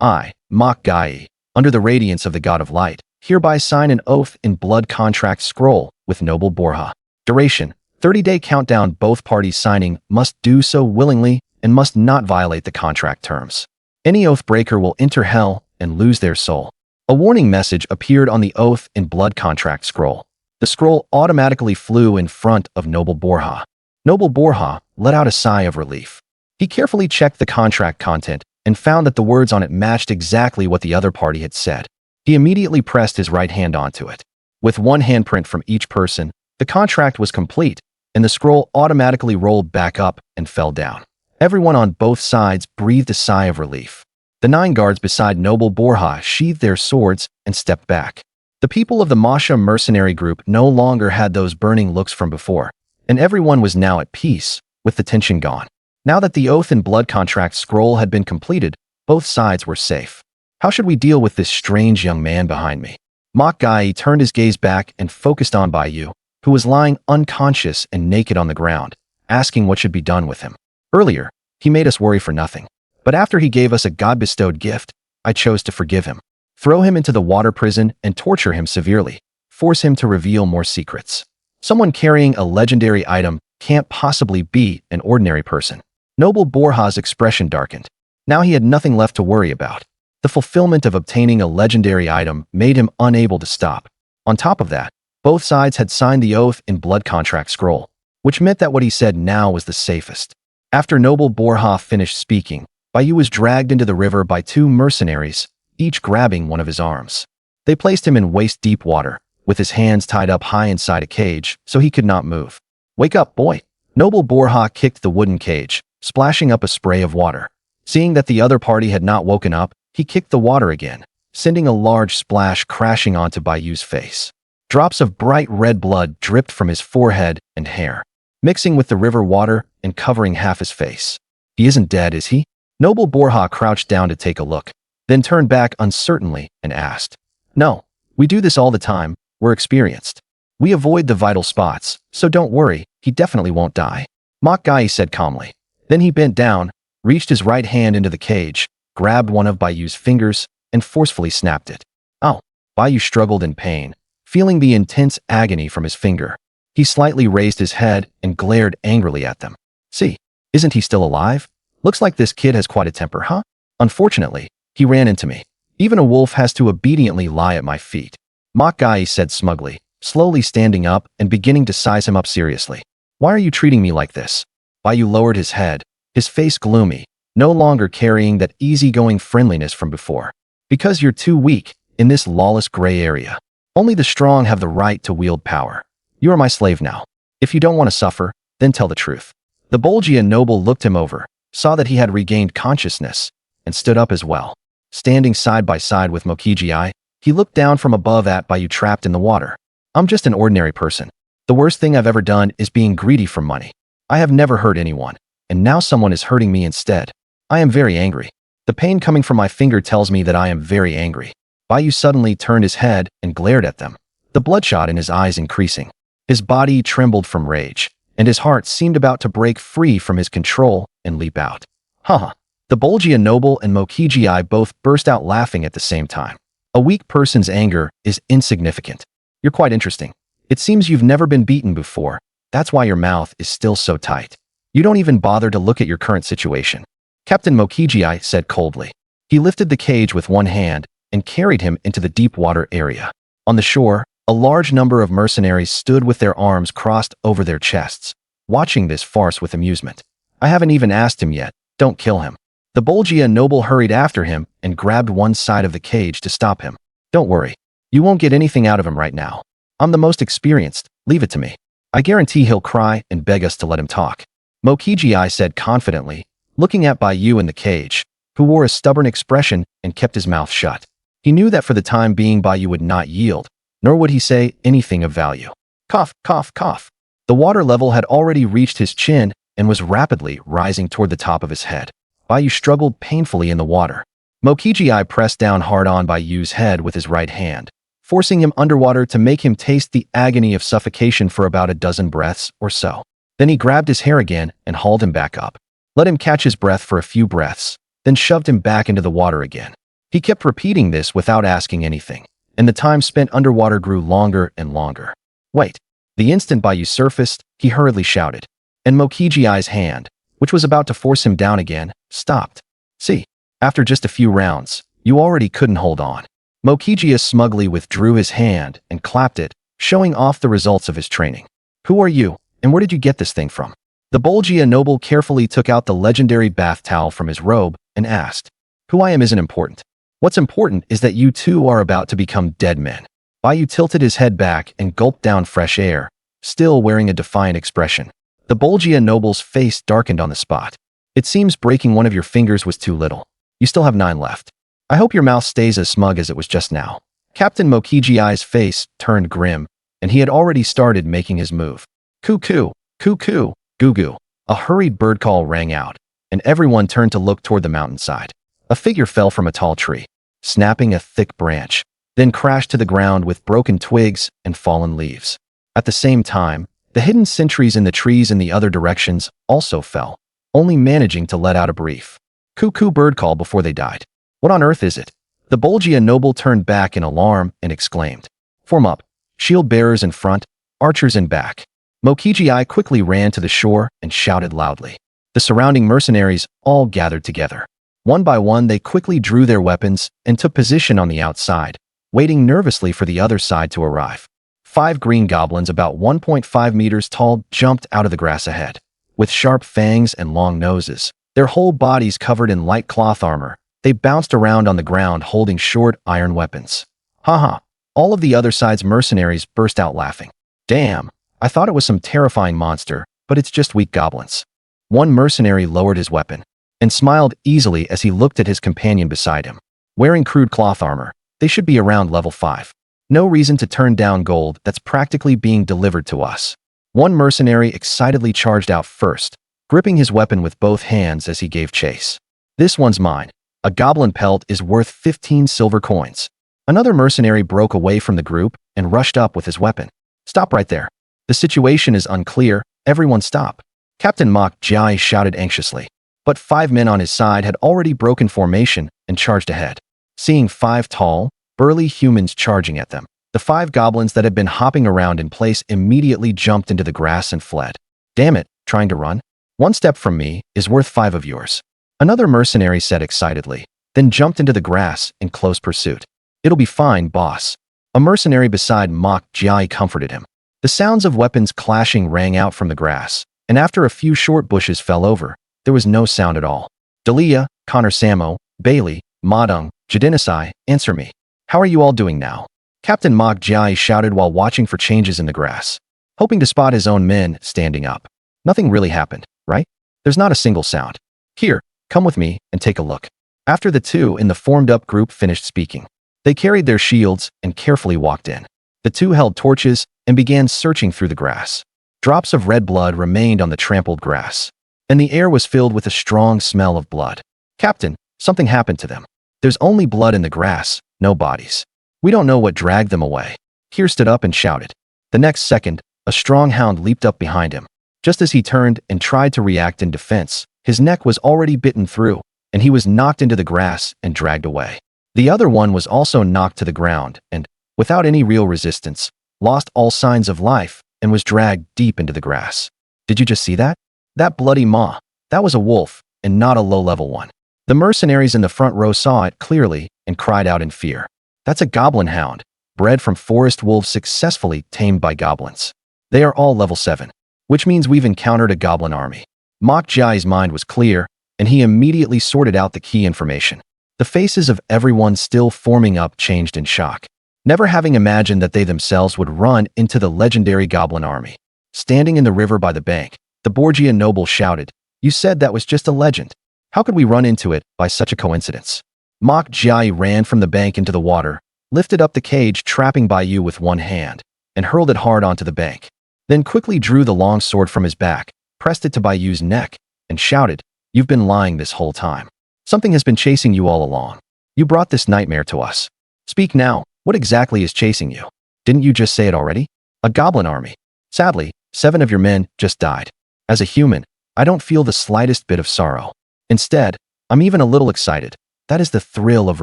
I, Mokgai, under the radiance of the god of light, hereby sign an oath in blood contract scroll with Noble Borha. Duration: 30-day countdown. Both parties signing must do so willingly and must not violate the contract terms. Any oath breaker will enter hell and lose their soul. A warning message appeared on the oath in blood contract scroll. The scroll automatically flew in front of Noble Borha. Noble Borha let out a sigh of relief. He carefully checked the contract content and found that the words on it matched exactly what the other party had said. He immediately pressed his right hand onto it. With one handprint from each person, the contract was complete, and the scroll automatically rolled back up and fell down. Everyone on both sides breathed a sigh of relief. The 9 guards beside Noble Borha sheathed their swords and stepped back. The people of the Masha mercenary group no longer had those burning looks from before, and everyone was now at peace, with the tension gone. Now that the oath and blood contract scroll had been completed, both sides were safe. How should we deal with this strange young man behind me? Mokgai turned his gaze back and focused on Baiyu, who was lying unconscious and naked on the ground, asking what should be done with him. Earlier, he made us worry for nothing. But after he gave us a God-bestowed gift, I chose to forgive him. Throw him into the water prison and torture him severely. Force him to reveal more secrets. Someone carrying a legendary item can't possibly be an ordinary person. Noble Borha's expression darkened. Now he had nothing left to worry about. The fulfillment of obtaining a legendary item made him unable to stop. On top of that, both sides had signed the oath in blood contract scroll, which meant that what he said now was the safest. After Noble Borha finished speaking, Baiyu was dragged into the river by 2 mercenaries, each grabbing one of his arms. They placed him in waist-deep water, with his hands tied up high inside a cage so he could not move. "Wake up, boy!" Noble Borha kicked the wooden cage, splashing up a spray of water. Seeing that the other party had not woken up, he kicked the water again, sending a large splash crashing onto Baiyu's face. Drops of bright red blood dripped from his forehead and hair, mixing with the river water and covering half his face. He isn't dead, is he? Noble Borha crouched down to take a look, then turned back uncertainly and asked, "No, we do this all the time, we're experienced. We avoid the vital spots, so don't worry, he definitely won't die," Mokgai said calmly. Then he bent down, reached his right hand into the cage, grabbed one of Baiyu's fingers, and forcefully snapped it. "Ow!" Baiyu struggled in pain, feeling the intense agony from his finger. He slightly raised his head and glared angrily at them. "See, isn't he still alive? Looks like this kid has quite a temper, huh? Unfortunately, he ran into me. Even a wolf has to obediently lie at my feet," Mokgai said smugly, slowly standing up and beginning to size him up seriously. "Why are you treating me like this?" Baiyu lowered his head, his face gloomy, no longer carrying that easygoing friendliness from before. "Because you're too weak in this lawless gray area. Only the strong have the right to wield power. You are my slave now. If you don't want to suffer, then tell the truth." The Bolgia noble looked him over, saw that he had regained consciousness, and stood up as well. Standing side by side with Mokiji, he looked down from above at Baiyu trapped in the water. "I'm just an ordinary person. The worst thing I've ever done is being greedy for money. I have never hurt anyone, and now someone is hurting me instead. I am very angry. The pain coming from my finger tells me that I am very angry." Baiyu suddenly turned his head and glared at them, the bloodshot in his eyes increasing. His body trembled from rage, and his heart seemed about to break free from his control and leap out. Haha. The Bolgia noble and Mokiji both burst out laughing at the same time. A weak person's anger is insignificant. You're quite interesting. It seems you've never been beaten before. That's why your mouth is still so tight. You don't even bother to look at your current situation. Captain Mokiji said coldly. He lifted the cage with one hand and carried him into the deep water area. On the shore, A large number of mercenaries stood with their arms crossed over their chests, watching this farce with amusement. I haven't even asked him yet. Don't kill him. The Bolgia noble hurried after him and grabbed one side of the cage to stop him. Don't worry. You won't get anything out of him right now. I'm the most experienced. Leave it to me. I guarantee he'll cry and beg us to let him talk. Mokiji said confidently, looking at Baiyu in the cage, who wore a stubborn expression and kept his mouth shut. He knew that for the time being Baiyu would not yield, nor would he say anything of value. Cough, cough, cough. The water level had already reached his chin and was rapidly rising toward the top of his head. Baiyu struggled painfully in the water. Mokiji pressed down hard on Baiyu's head with his right hand, forcing him underwater to make him taste the agony of suffocation for about a dozen breaths or so. Then he grabbed his hair again and hauled him back up. Let him catch his breath for a few breaths, then shoved him back into the water again. He kept repeating this without asking anything, and the time spent underwater grew longer and longer. Wait. The instant Baiyu surfaced, he hurriedly shouted, and Mokiji's hand, which was about to force him down again, stopped. See, after just a few rounds, you already couldn't hold on. Mokiji smugly withdrew his hand and clapped it, showing off the results of his training. Who are you, and where did you get this thing from? The Bolgia noble carefully took out the legendary bath towel from his robe and asked. Who I am isn't important. What's important is that you two are about to become dead men. Baiyu tilted his head back and gulped down fresh air, still wearing a defiant expression. The Bolgia noble's face darkened on the spot. It seems breaking one of your fingers was too little. You still have 9 left. I hope your mouth stays as smug as it was just now. Captain Mokiji's face turned grim, and he had already started making his move. Cuckoo, cuckoo, goo-goo. A hurried bird call rang out, and everyone turned to look toward the mountainside. A figure fell from a tall tree, snapping a thick branch, then crashed to the ground with broken twigs and fallen leaves. At the same time, the hidden sentries in the trees in the other directions also fell, only managing to let out a brief cuckoo bird call before they died. What on earth is it? The Bolgia noble turned back in alarm and exclaimed. Form up, shield bearers in front, archers in back. Mokiji quickly ran to the shore and shouted loudly. The surrounding mercenaries all gathered together. One by one they quickly drew their weapons and took position on the outside, waiting nervously for the other side to arrive. 5 green goblins about 1.5 meters tall jumped out of the grass ahead. With sharp fangs and long noses, their whole bodies covered in light cloth armor, they bounced around on the ground holding short iron weapons. Haha, all of the other side's mercenaries burst out laughing. Damn, I thought it was some terrifying monster, but it's just weak goblins. One mercenary lowered his weapon and smiled easily as he looked at his companion beside him. Wearing crude cloth armor, they should be around level 5. No reason to turn down gold that's practically being delivered to us. One mercenary excitedly charged out first, gripping his weapon with both hands as he gave chase. This one's mine. A goblin pelt is worth 15 silver coins. Another mercenary broke away from the group and rushed up with his weapon. Stop right there. The situation is unclear. Everyone stop. Captain Mok Jai shouted anxiously. But 5 men on his side had already broken formation and charged ahead. Seeing 5 tall, burly humans charging at them, the 5 goblins that had been hopping around in place immediately jumped into the grass and fled. Damn it, trying to run? 1 step from me is worth 5 of yours. Another mercenary said excitedly, then jumped into the grass in close pursuit. It'll be fine, boss. A mercenary beside Mok Jai comforted him. The sounds of weapons clashing rang out from the grass, and after a few short bushes fell over, there was no sound at all. Dalia, Connor Samo, Bailey, Madung, Jadinisai, answer me. How are you all doing now? Captain Mok Jai shouted while watching for changes in the grass, hoping to spot his own men standing up. Nothing really happened, right? There's not a single sound. Here, come with me and take a look. After the 2 in the formed-up group finished speaking, they carried their shields and carefully walked in. The 2 held torches and began searching through the grass. Drops of red blood remained on the trampled grass, and the air was filled with a strong smell of blood. Captain, something happened to them. There's only blood in the grass, no bodies. We don't know what dragged them away. Kier stood up and shouted. The next second, a strong hound leaped up behind him. Just as he turned and tried to react in defense, his neck was already bitten through, and he was knocked into the grass and dragged away. The other one was also knocked to the ground and, without any real resistance, lost all signs of life and was dragged deep into the grass. Did you just see that? That bloody maw. That was a wolf, and not a low-level one. The mercenaries in the front row saw it clearly and cried out in fear. That's a goblin hound. bred from forest wolves successfully tamed by goblins. They are all level 7, which means we've encountered a goblin army. Mok Jai's mind was clear, and he immediately sorted out the key information. The faces of everyone still forming up changed in shock, never having imagined that they themselves would run into the legendary goblin army. Standing in the river by the bank, the Borgia noble shouted, "You said that was just a legend. How could we run into it by such a coincidence?" Mok Jai ran from the bank into the water, lifted up the cage trapping Baiyu with one hand, and hurled it hard onto the bank. Then quickly drew the long sword from his back, pressed it to Baiyu's neck, and shouted, "You've been lying this whole time. Something has been chasing you all along. You brought this nightmare to us. Speak now, what exactly is chasing you? Didn't you just say it already? A goblin army. Sadly, 7 of your men just died. As a human, I don't feel the slightest bit of sorrow. Instead, I'm even a little excited. That is the thrill of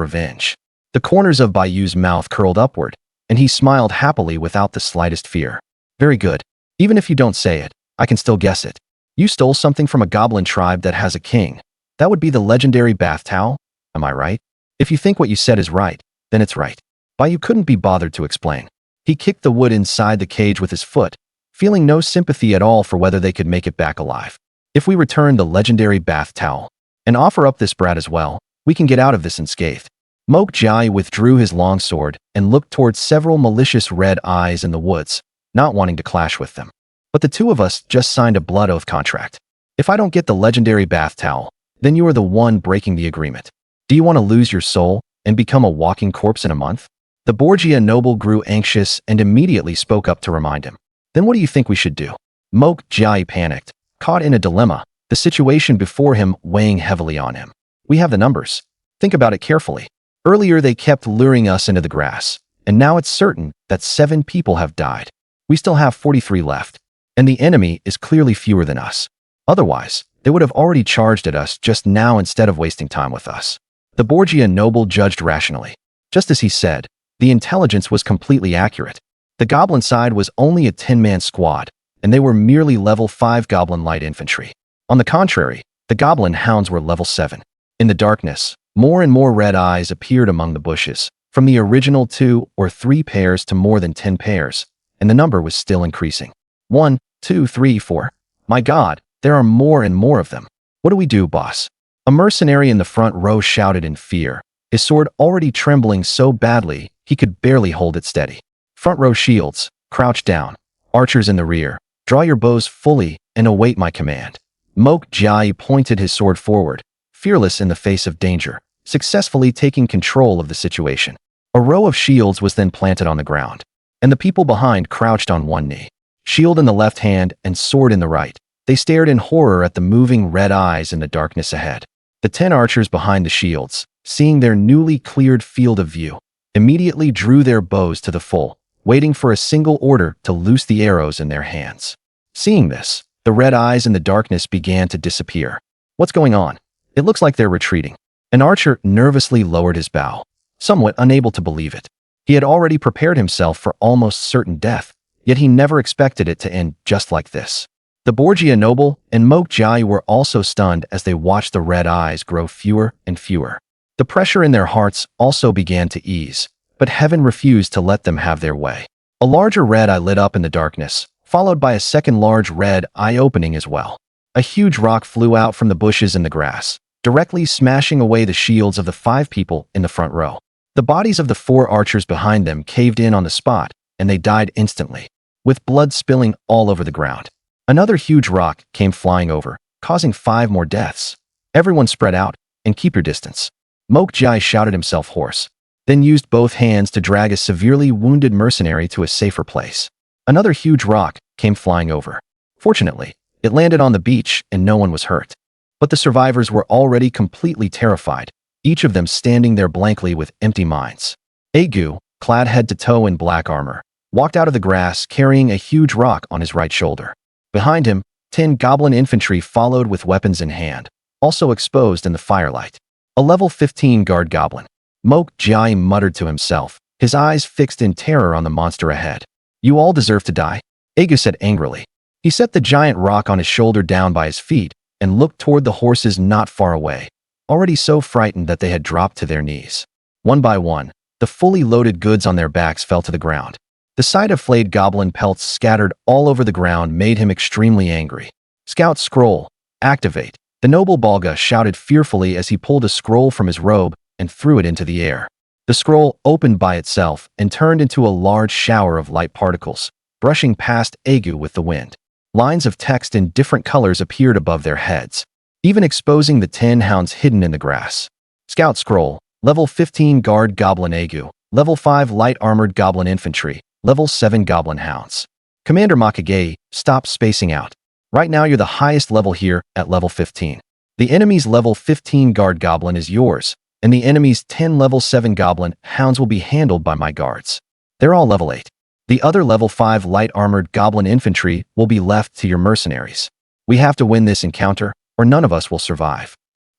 revenge." The corners of Baiyu's mouth curled upward, and he smiled happily without the slightest fear. "Very good. Even if you don't say it, I can still guess it. You stole something from a goblin tribe that has a king. That would be the legendary bath towel, am I right? If you think what you said is right, then it's right." Baiyu couldn't be bothered to explain. He kicked the wood inside the cage with his foot, feeling no sympathy at all for whether they could make it back alive. "If we return the legendary bath towel and offer up this brat as well, we can get out of this unscathed." Mok Jai withdrew his long sword and looked towards several malicious red eyes in the woods, not wanting to clash with them. "But the 2 of us just signed a blood oath contract. If I don't get the legendary bath towel, then you are the one breaking the agreement. Do you want to lose your soul and become a walking corpse in a month?" The Borgia noble grew anxious and immediately spoke up to remind him. "Then what do you think we should do?" Mok Jai panicked, caught in a dilemma, the situation before him weighing heavily on him. "We have the numbers. Think about it carefully. Earlier they kept luring us into the grass, and now it's certain that 7 people have died. We still have 43 left, and the enemy is clearly fewer than us. Otherwise, they would have already charged at us just now instead of wasting time with us." The Borgia noble judged rationally. Just as he said, the intelligence was completely accurate. The goblin side was only a 10-man squad, and they were merely level 5 goblin light infantry. On the contrary, the goblin hounds were level 7. In the darkness, more and more red eyes appeared among the bushes, from the original 2 or 3 pairs to more than 10 pairs, and the number was still increasing. 1, 2, 3, 4. My God, there are more and more of them. What do we do, boss? A mercenary in the front row shouted in fear, his sword already trembling so badly he could barely hold it steady. "Front row shields, crouch down. Archers in the rear, draw your bows fully and await my command." Mok Jai pointed his sword forward, fearless in the face of danger, successfully taking control of the situation. A row of shields was then planted on the ground, and the people behind crouched on one knee. Shield in the left hand and sword in the right, they stared in horror at the moving red eyes in the darkness ahead. The 10 archers behind the shields, seeing their newly cleared field of view, immediately drew their bows to the full, waiting for a single order to loose the arrows in their hands. Seeing this, the red eyes in the darkness began to disappear. "What's going on? It looks like they're retreating." An archer nervously lowered his bow, somewhat unable to believe it. He had already prepared himself for almost certain death, yet he never expected it to end just like this. The Borgia noble and Mok Jai were also stunned as they watched the red eyes grow fewer and fewer. The pressure in their hearts also began to ease, but heaven refused to let them have their way. A larger red eye lit up in the darkness, followed by a second large red eye opening as well. A huge rock flew out from the bushes in the grass, directly smashing away the shields of the 5 people in the front row. The bodies of the 4 archers behind them caved in on the spot, and they died instantly, with blood spilling all over the ground. Another huge rock came flying over, causing 5 more deaths. "Everyone spread out, and keep your distance." Mok Jai shouted himself hoarse, then used both hands to drag a severely wounded mercenary to a safer place. Another huge rock came flying over. Fortunately, it landed on the beach and no one was hurt. But the survivors were already completely terrified, each of them standing there blankly with empty minds. Agu, clad head to toe in black armor, walked out of the grass carrying a huge rock on his right shoulder. Behind him, 10 goblin infantry followed with weapons in hand, also exposed in the firelight. A level 15 guard goblin. Mok Jai muttered to himself, his eyes fixed in terror on the monster ahead. "You all deserve to die," Agu said angrily. He set the giant rock on his shoulder down by his feet and looked toward the horses not far away, already so frightened that they had dropped to their knees. One by one, The fully loaded goods on their backs fell to the ground. The sight of flayed goblin pelts scattered all over the ground made him extremely angry. Scout scroll, activate. The noble Balga shouted fearfully as he pulled a scroll from his robe and threw it into the air. The scroll opened by itself and turned into a large shower of light particles, brushing past Agu with the wind. Lines of text in different colors appeared above their heads, even exposing the 10 hounds hidden in the grass. Scout scroll, level 15 guard goblin Agu, level 5 light armored goblin infantry, level 7 goblin hounds. Commander Makage, stop spacing out. Right now you're the highest level here at level 15. The enemy's level 15 guard goblin is yours, and the enemy's 10 level 7 goblin hounds will be handled by my guards. They're all level 8. The other level 5 light armored goblin infantry will be left to your mercenaries. We have to win this encounter, or none of us will survive.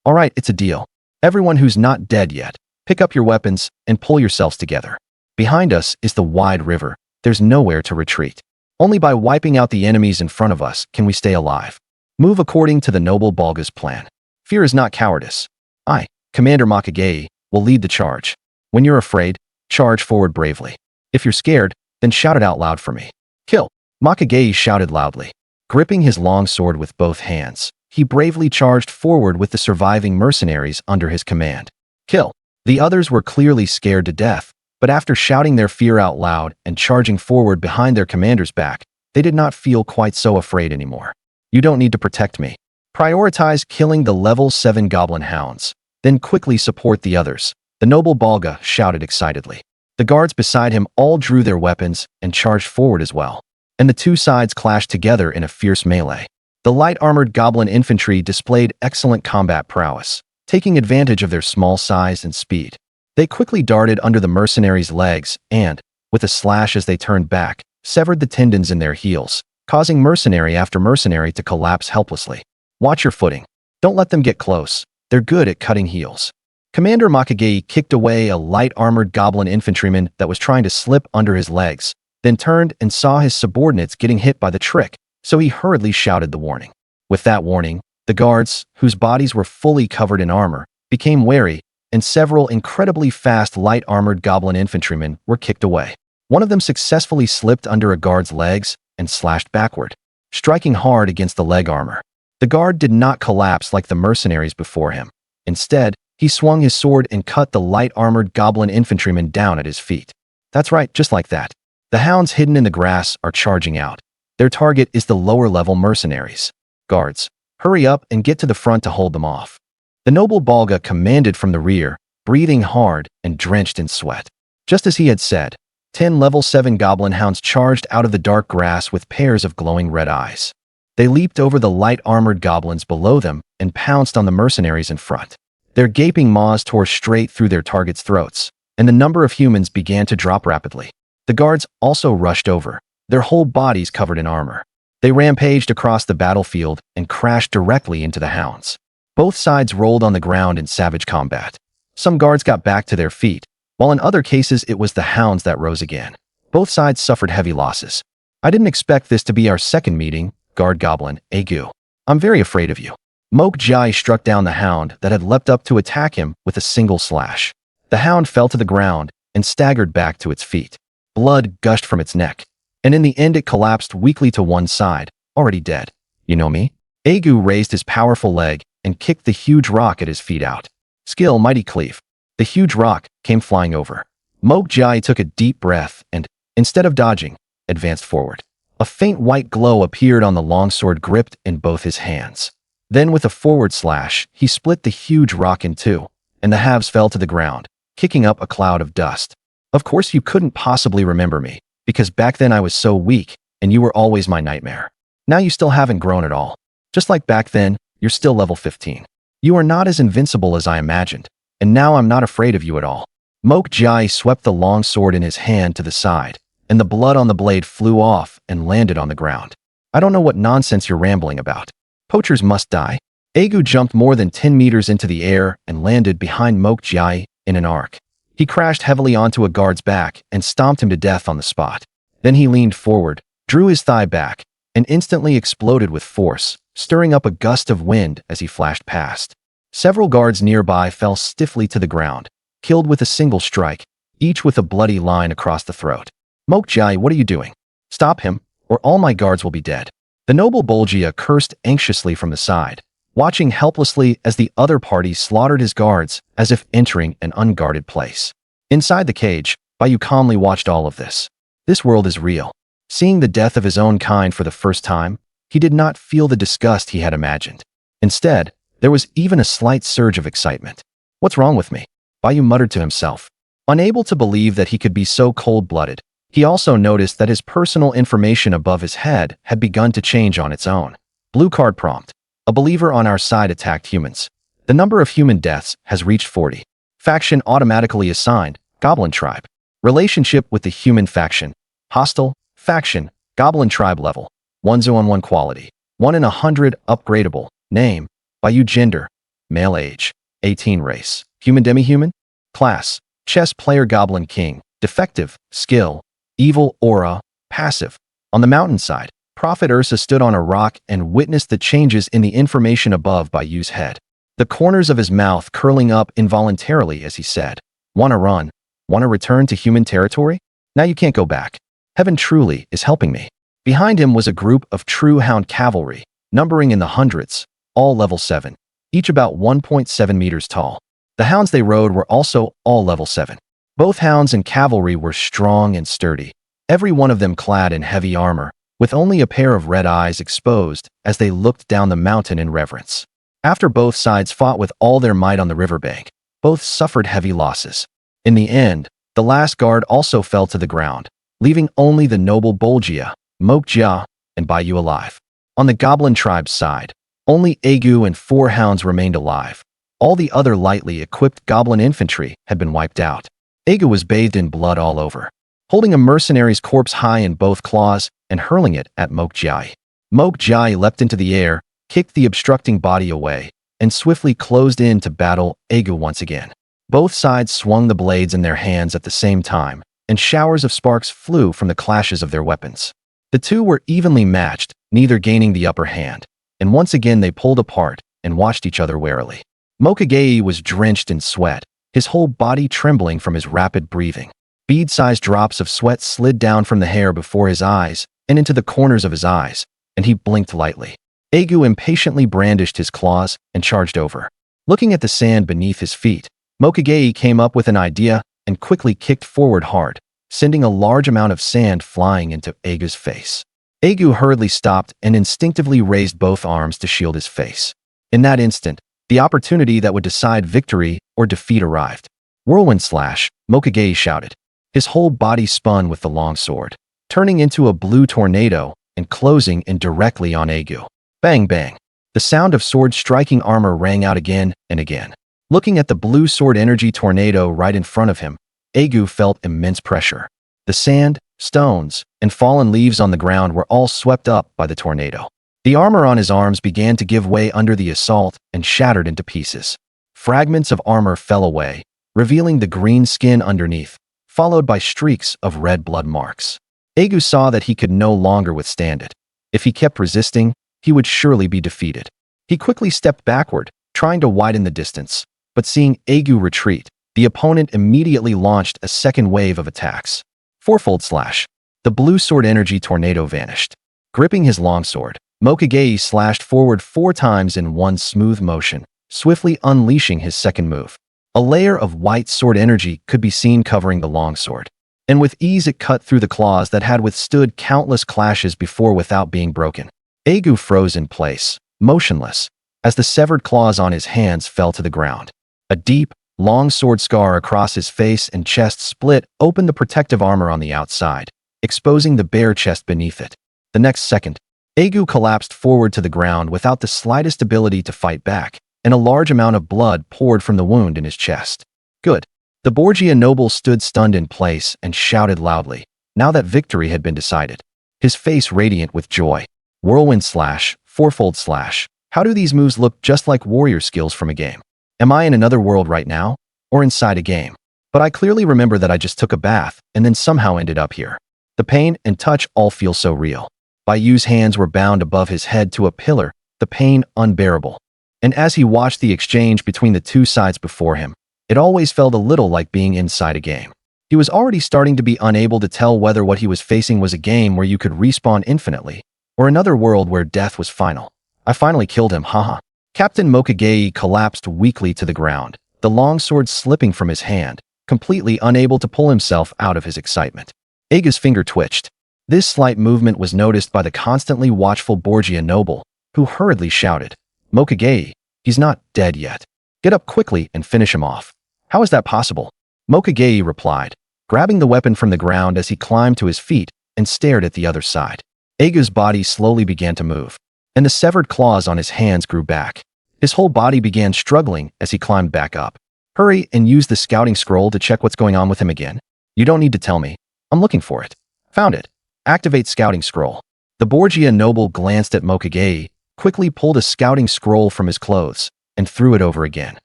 Alright, it's a deal. Everyone who's not dead yet, pick up your weapons and pull yourselves together. Behind us is the wide river. There's nowhere to retreat. Only by wiping out the enemies in front of us can we stay alive. Move according to the noble Balga's plan. Fear is not cowardice. I, Commander Makage, will lead the charge. When you're afraid, charge forward bravely. If you're scared, then shout it out loud for me. Kill! Makage shouted loudly. Gripping his long sword with both hands, he bravely charged forward with the surviving mercenaries under his command. Kill! The others were clearly scared to death, but after shouting their fear out loud and charging forward behind their commander's back, they did not feel quite so afraid anymore. You don't need to protect me. Prioritize killing the level 7 goblin hounds, then quickly support the others, the noble Balga shouted excitedly. The guards beside him all drew their weapons and charged forward as well, and the two sides clashed together in a fierce melee. The light-armored goblin infantry displayed excellent combat prowess, taking advantage of their small size and speed. They quickly darted under the mercenaries' legs and, with a slash as they turned back, severed the tendons in their heels, causing mercenary after mercenary to collapse helplessly. Watch your footing. Don't let them get close. They're good at cutting heels. Commander Makage kicked away a light-armored goblin infantryman that was trying to slip under his legs, then turned and saw his subordinates getting hit by the trick, so he hurriedly shouted the warning. With that warning, the guards, whose bodies were fully covered in armor, became wary, and several incredibly fast light-armored goblin infantrymen were kicked away. One of them successfully slipped under a guard's legs and slashed backward, striking hard against the leg armor. The guard did not collapse like the mercenaries before him. Instead, he swung his sword and cut the light-armored goblin infantryman down at his feet. That's right, just like that. The hounds hidden in the grass are charging out. Their target is the lower-level mercenaries. Guards, hurry up and get to the front to hold them off. The noble Balga commanded from the rear, breathing hard and drenched in sweat. Just as he had said, 10 level 7 goblin hounds charged out of the dark grass with pairs of glowing red eyes. They leaped over the light-armored goblins below them and pounced on the mercenaries in front. Their gaping maws tore straight through their targets' throats, and the number of humans began to drop rapidly. The guards also rushed over, their whole bodies covered in armor. They rampaged across the battlefield and crashed directly into the hounds. Both sides rolled on the ground in savage combat. Some guards got back to their feet, while in other cases it was the hounds that rose again. Both sides suffered heavy losses. I didn't expect this to be our second meeting, Guard Goblin, Agu. I'm very afraid of you. Moke Jai struck down the hound that had leapt up to attack him with a single slash. The hound fell to the ground and staggered back to its feet. Blood gushed from its neck, and in the end it collapsed weakly to one side, already dead. You know me? Agu raised his powerful leg and kicked the huge rock at his feet out. Skill Mighty Cleave. The huge rock came flying over. Moke Jai took a deep breath and, instead of dodging, advanced forward. A faint white glow appeared on the longsword gripped in both his hands. Then with a forward slash, he split the huge rock in two, and the halves fell to the ground, kicking up a cloud of dust. Of course you couldn't possibly remember me, because back then I was so weak, and you were always my nightmare. Now you still haven't grown at all. Just like back then, you're still level 15. You are not as invincible as I imagined, and now I'm not afraid of you at all. Moke Jai swept the long sword in his hand to the side, and the blood on the blade flew off and landed on the ground. I don't know what nonsense you're rambling about. Poachers must die. Agu jumped more than 10 meters into the air and landed behind Moke Jai in an arc. He crashed heavily onto a guard's back and stomped him to death on the spot. Then he leaned forward, drew his thigh back, and instantly exploded with force, stirring up a gust of wind as he flashed past. Several guards nearby fell stiffly to the ground, killed with a single strike, each with a bloody line across the throat. Mokjai, what are you doing? Stop him, or all my guards will be dead. The noble Bolgia cursed anxiously from the side, watching helplessly as the other party slaughtered his guards as if entering an unguarded place. Inside the cage, Bayu calmly watched all of this. This world is real. Seeing the death of his own kind for the first time, he did not feel the disgust he had imagined. Instead, there was even a slight surge of excitement. What's wrong with me? Bayu muttered to himself. Unable to believe that he could be so cold-blooded, he also noticed that his personal information above his head had begun to change on its own. Blue card prompt. A believer on our side attacked humans. The number of human deaths has reached 40. Faction automatically assigned, Goblin tribe. Relationship with the human faction. Hostile, faction, Goblin tribe level. 1/1 quality. 1 in 100 upgradable. Name, Bayu gender. Male age. 18 race. Human demi-human. Class, chess player Goblin king. Defective, skill, evil aura, passive. On the mountainside, Prophet Ursa stood on a rock and witnessed the changes in the information above Bayu's head. The corners of his mouth curling up involuntarily as he said, "Wanna run? Wanna return to human territory? Now you can't go back. Heaven truly is helping me." Behind him was a group of true hound cavalry, numbering in the hundreds, all level 7, each about 1.7 meters tall. The hounds they rode were also all level 7. Both hounds and cavalry were strong and sturdy, every one of them clad in heavy armor, with only a pair of red eyes exposed as they looked down the mountain in reverence. After both sides fought with all their might on the riverbank, both suffered heavy losses. In the end, the last guard also fell to the ground, leaving only the noble Bolgia, Mokjia, and Bayu alive. On the Goblin tribe's side, only Agu and 4 hounds remained alive. All the other lightly equipped Goblin infantry had been wiped out. Agu was bathed in blood all over, holding a mercenary's corpse high in both claws and hurling it at Mokjai. Mokjai leapt into the air, kicked the obstructing body away, and swiftly closed in to battle Agu once again. Both sides swung the blades in their hands at the same time, and showers of sparks flew from the clashes of their weapons. The two were evenly matched, neither gaining the upper hand, and once again they pulled apart and watched each other warily. Mokage was drenched in sweat, his whole body trembling from his rapid breathing. Bead-sized drops of sweat slid down from the hair before his eyes and into the corners of his eyes, and he blinked lightly. Agu impatiently brandished his claws and charged over. Looking at the sand beneath his feet, Mokage came up with an idea and quickly kicked forward hard, sending a large amount of sand flying into Agu's face. Agu hurriedly stopped and instinctively raised both arms to shield his face. In that instant, the opportunity that would decide victory or defeat arrived. Whirlwind slash, Mokage shouted. His whole body spun with the long sword, turning into a blue tornado and closing in directly on Agu. Bang bang. The sound of sword striking armor rang out again and again. Looking at the blue sword energy tornado right in front of him, Agu felt immense pressure. The sand, stones, and fallen leaves on the ground were all swept up by the tornado. The armor on his arms began to give way under the assault and shattered into pieces. Fragments of armor fell away, revealing the green skin underneath, followed by streaks of red blood marks. Agu saw that he could no longer withstand it. If he kept resisting, he would surely be defeated. He quickly stepped backward, trying to widen the distance, but seeing Agu retreat, the opponent immediately launched a second wave of attacks. Fourfold slash. The blue sword energy tornado vanished. Gripping his longsword, Mokage slashed forward 4 times in one smooth motion, swiftly unleashing his second move. A layer of white sword energy could be seen covering the longsword, and with ease it cut through the claws that had withstood countless clashes before without being broken. Agu froze in place, motionless, as the severed claws on his hands fell to the ground. A deep, long sword scar across his face and chest split open the protective armor on the outside, exposing the bare chest beneath it. The next second, Agu collapsed forward to the ground without the slightest ability to fight back, and a large amount of blood poured from the wound in his chest. Good. The Borgia noble stood stunned in place and shouted loudly, now that victory had been decided. His face radiant with joy. Whirlwind slash, fourfold slash. How do these moves look just like warrior skills from a game? Am I in another world right now, or inside a game? But I clearly remember that I just took a bath and then somehow ended up here. The pain and touch all feel so real. Bayu's hands were bound above his head to a pillar, the pain unbearable. And as he watched the exchange between the two sides before him, it always felt a little like being inside a game. He was already starting to be unable to tell whether what he was facing was a game where you could respawn infinitely, or another world where death was final. I finally killed him, haha. Captain Mokage collapsed weakly to the ground, the long sword slipping from his hand, completely unable to pull himself out of his excitement. Aiga's finger twitched. This slight movement was noticed by the constantly watchful Borgia noble, who hurriedly shouted, "Mokage, he's not dead yet. Get up quickly and finish him off." "How is that possible?" Mokage replied, grabbing the weapon from the ground as he climbed to his feet and stared at the other side. Aiga's body slowly began to move, and the severed claws on his hands grew back. His whole body began struggling as he climbed back up. "Hurry and use the scouting scroll to check what's going on with him again." "You don't need to tell me. I'm looking for it." "Found it. Activate scouting scroll." The Borgia noble glanced at Mokage, quickly pulled a scouting scroll from his clothes, and threw it over again.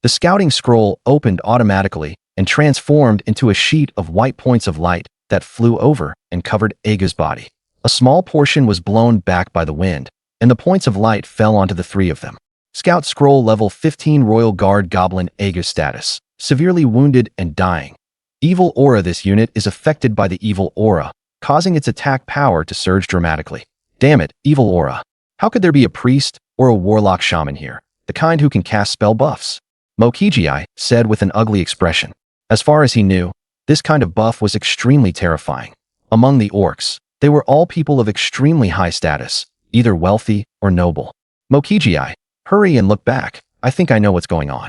The scouting scroll opened automatically and transformed into a sheet of white points of light that flew over and covered Aiga's body. A small portion was blown back by the wind, and the points of light fell onto the three of them. Scout Scroll Level 15 Royal Guard Goblin Aiga status. Severely wounded and dying. Evil Aura. This unit is affected by the Evil Aura, causing its attack power to surge dramatically. Damn it, Evil Aura. How could there be a priest or a warlock shaman here? The kind who can cast spell buffs? Mokage said with an ugly expression. As far as he knew, this kind of buff was extremely terrifying. Among the orcs, they were all people of extremely high status, either wealthy or noble. Mokage, hurry and look back. I think I know what's going on.